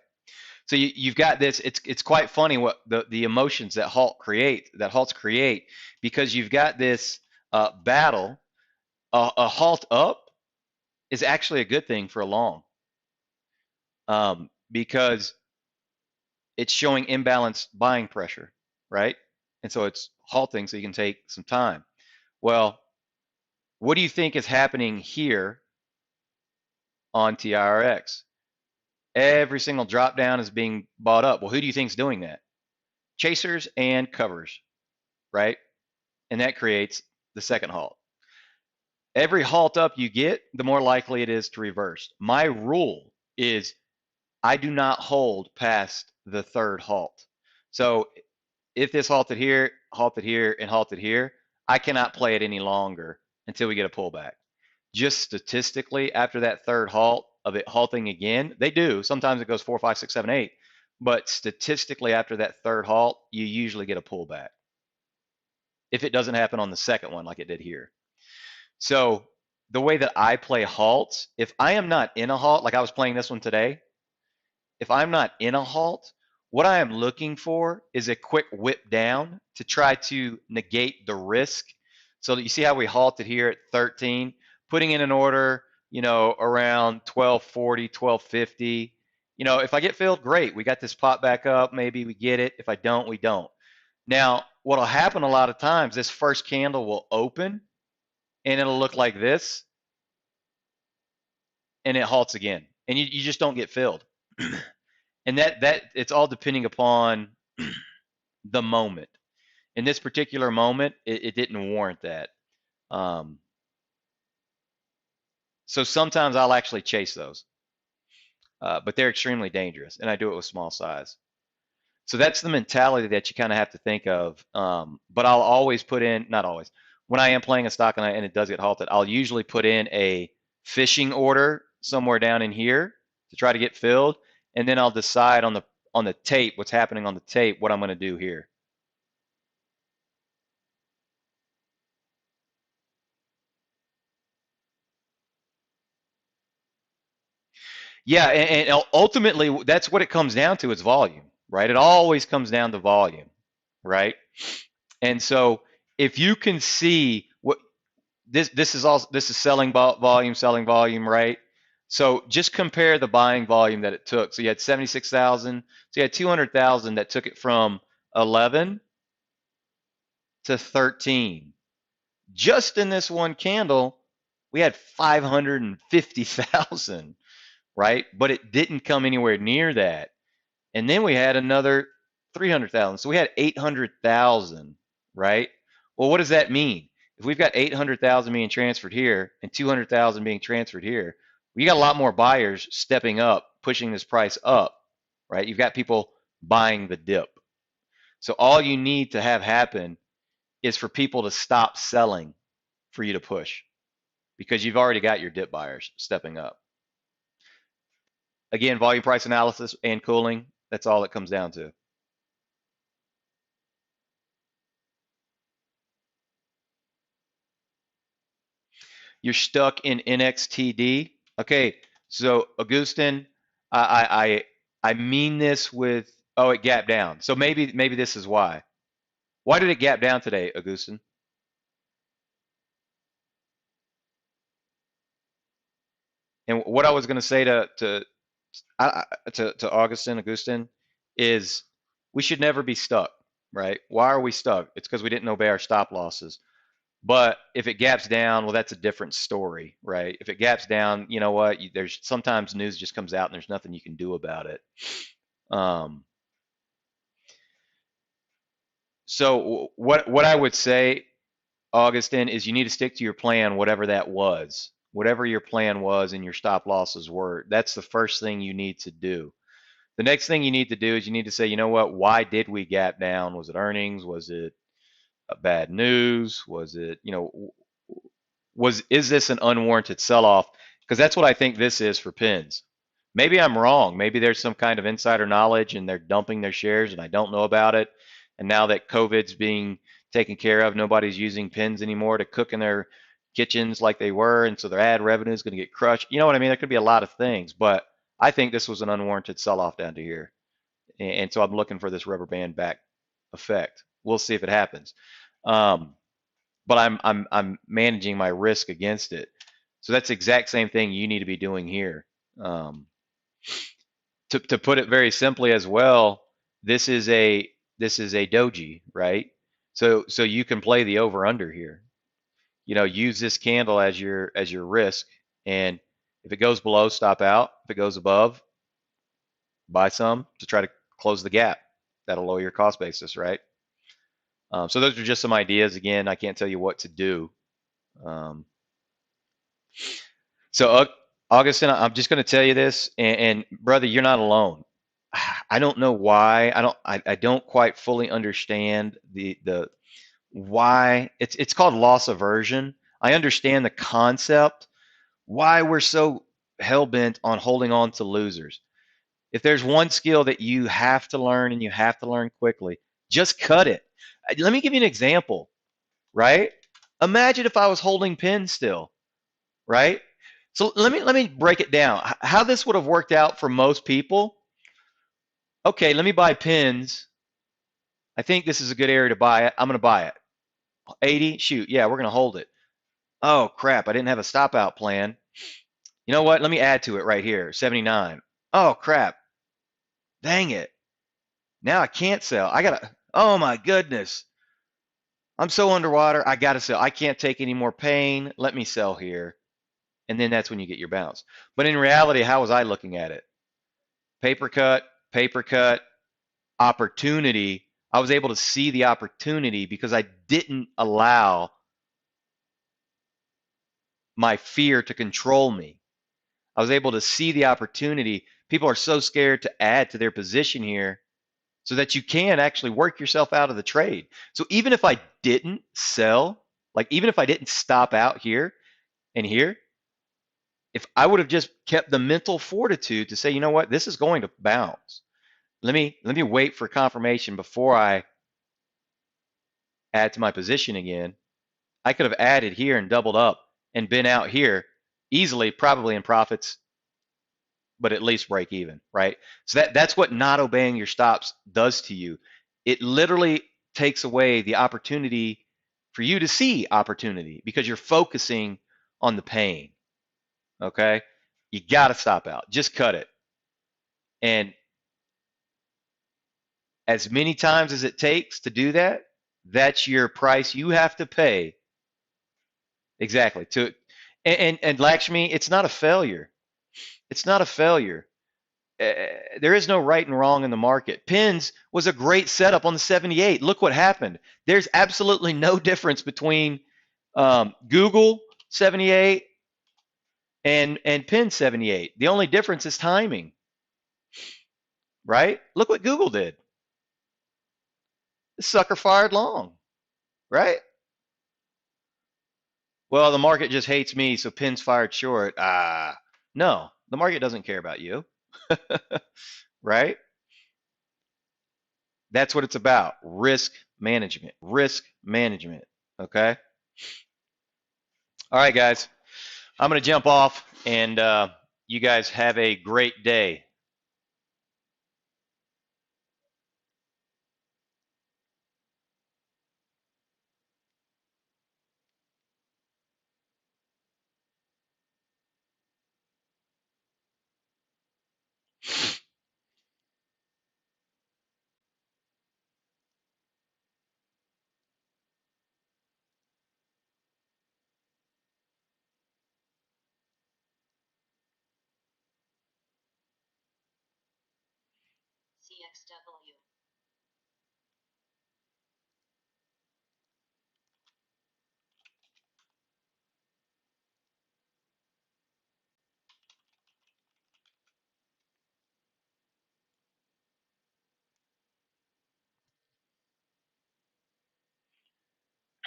So you've got this. It's quite funny what the emotions that halts create, because you've got this battle. A halt up is actually a good thing for a long, because it's showing imbalanced buying pressure, right? And so it's halting so you can take some time. Well, what do you think is happening here on TIRX? Every single drop down is being bought up. Well, who do you think is doing that? Chasers and covers, right? And that creates the second halt. Every halt up you get, the more likely it is to reverse. My rule is I do not hold past the third halt. So if this halted here, and halted here, I cannot play it any longer until we get a pullback. Just statistically, after that third halt of it halting again, they do. Sometimes it goes 4, 5, 6, 7, 8. But statistically, after that third halt, you usually get a pullback. If it doesn't happen on the second one like it did here. So the way that I play halts, if I am not in a halt, like I was playing this one today, if I'm not in a halt, what I am looking for is a quick whip down to try to negate the risk. So that you see how we halted here at 13, putting in an order, around 1240, 1250. If I get filled, great. We got this pop back up. Maybe we get it. If I don't, we don't. Now, what will happen a lot of times, this first candle will open and it'll look like this, and it halts again. And you just don't get filled. And that it's all depending upon the moment. In this particular moment, it didn't warrant that. So sometimes I'll actually chase those, but they're extremely dangerous, and I do it with small size. So that's the mentality that you kind of have to think of. But I'll always put in, not always, when I am playing a stock and it does get halted, I'll usually put in a fishing order somewhere down in here to try to get filled, and then I'll decide on the tape, what's happening on the tape, what I'm going to do here. Yeah, and ultimately that's what it comes down to, is volume, right? It always comes down to volume, right? And so if you can see what this is selling volume, right? So just compare the buying volume that it took. So you had 76,000, so you had 200,000 that took it from 11 to 13. Just in this one candle, we had 550,000, right? But it didn't come anywhere near that. And then we had another 300,000. So we had 800,000, right? Well, what does that mean? If we've got 800,000 being transferred here and 200,000 being transferred here, we got a lot more buyers stepping up, pushing this price up, right? You've got people buying the dip. So all you need to have happen is for people to stop selling for you to push because you've already got your dip buyers stepping up. Again, volume price analysis and cooling, that's all it comes down to. You're stuck in NXTD. Okay, so Augustin, I mean this with, oh, it gapped down. So maybe this is why. Why did it gap down today, Augustin? And what I was going to say to Augustin is we should never be stuck, right? Why are we stuck? It's because we didn't obey our stop losses. But if it gaps down, well, that's a different story, right? If it gaps down, you know what? There's sometimes news just comes out and there's nothing you can do about it. Um, so what I would say, Augustin, is you need to stick to your plan, whatever that was, whatever your plan was and your stop losses were. That's the first thing you need to do. The next thing you need to do is you need to say, you know what? Why did we gap down? Was it earnings? Was it bad news? Was it, is this an unwarranted sell-off? Because that's what I think this is for pins. Maybe I'm wrong. Maybe there's some kind of insider knowledge and they're dumping their shares and I don't know about it. And now that COVID's being taken care of, nobody's using pins anymore to cook in their kitchens like they were, and so their ad revenue is going to get crushed. You know what I mean? There could be a lot of things, but I think this was an unwarranted sell-off down to here, and so I'm looking for this rubber band back effect. We'll see if it happens. Um, but I'm managing my risk against it. So that's the exact same thing you need to be doing here. Um, to put it very simply as well, this is a doji, right? So you can play the over under here. Use this candle as your risk, and if it goes below, stop out. If it goes above, buy some to try to close the gap. That'll lower your cost basis, right? So those are just some ideas. Again, I can't tell you what to do. Um, so Augustine, I'm just going to tell you this, and brother, you're not alone. I don't know why. I don't quite fully understand the why. It's called loss aversion. I understand the concept. Why we're so hell bent on holding on to losers. If there's one skill that you have to learn and you have to learn quickly, just cut it. Let me give you an example, right? Imagine if I was holding pins still, right? So let me break it down. How this would have worked out for most people. Okay, let me buy pins. I think this is a good area to buy it. I'm going to buy it. 80, shoot, yeah, we're going to hold it. Oh crap, I didn't have a stop out plan. You know what? Let me add to it right here. 79. Oh crap. Dang it. Now I can't sell. I gotta, oh my goodness. I'm so underwater. I gotta sell. I can't take any more pain. Let me sell here. And then that's when you get your bounce. But in reality, how was I looking at it? Paper cut, opportunity. I was able to see the opportunity because I didn't allow my fear to control me. I was able to see the opportunity. People are so scared to add to their position here so that you can actually work yourself out of the trade. So even if I didn't sell, like even if I didn't stop out here and here, if I would have just kept the mental fortitude to say, you know what, this is going to bounce. Let me wait for confirmation before I add to my position again. I could have added here and doubled up and been out here easily, probably in profits, but at least break even, right? So that's what not obeying your stops does to you. It literally takes away the opportunity for you to see opportunity because you're focusing on the pain. Okay? You got to stop out. Just cut it. And as many times as it takes to do that, that's your price you have to pay. Exactly. And Lakshmi, it's not a failure. It's not a failure. There is no right and wrong in the market. Pins was a great setup on the 78. Look what happened. There's absolutely no difference between Google 78 and Pin 78. The only difference is timing, right? Look what Google did. The sucker fired long, right? Well, the market just hates me, so Pin's fired short. No, the market doesn't care about you, right? That's what it's about. Risk management. Risk management. Okay. All right, guys. I'm going to jump off, and you guys have a great day.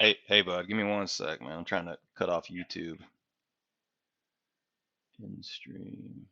Hey, bud, give me 1 sec, man. I'm trying to cut off YouTube. In stream.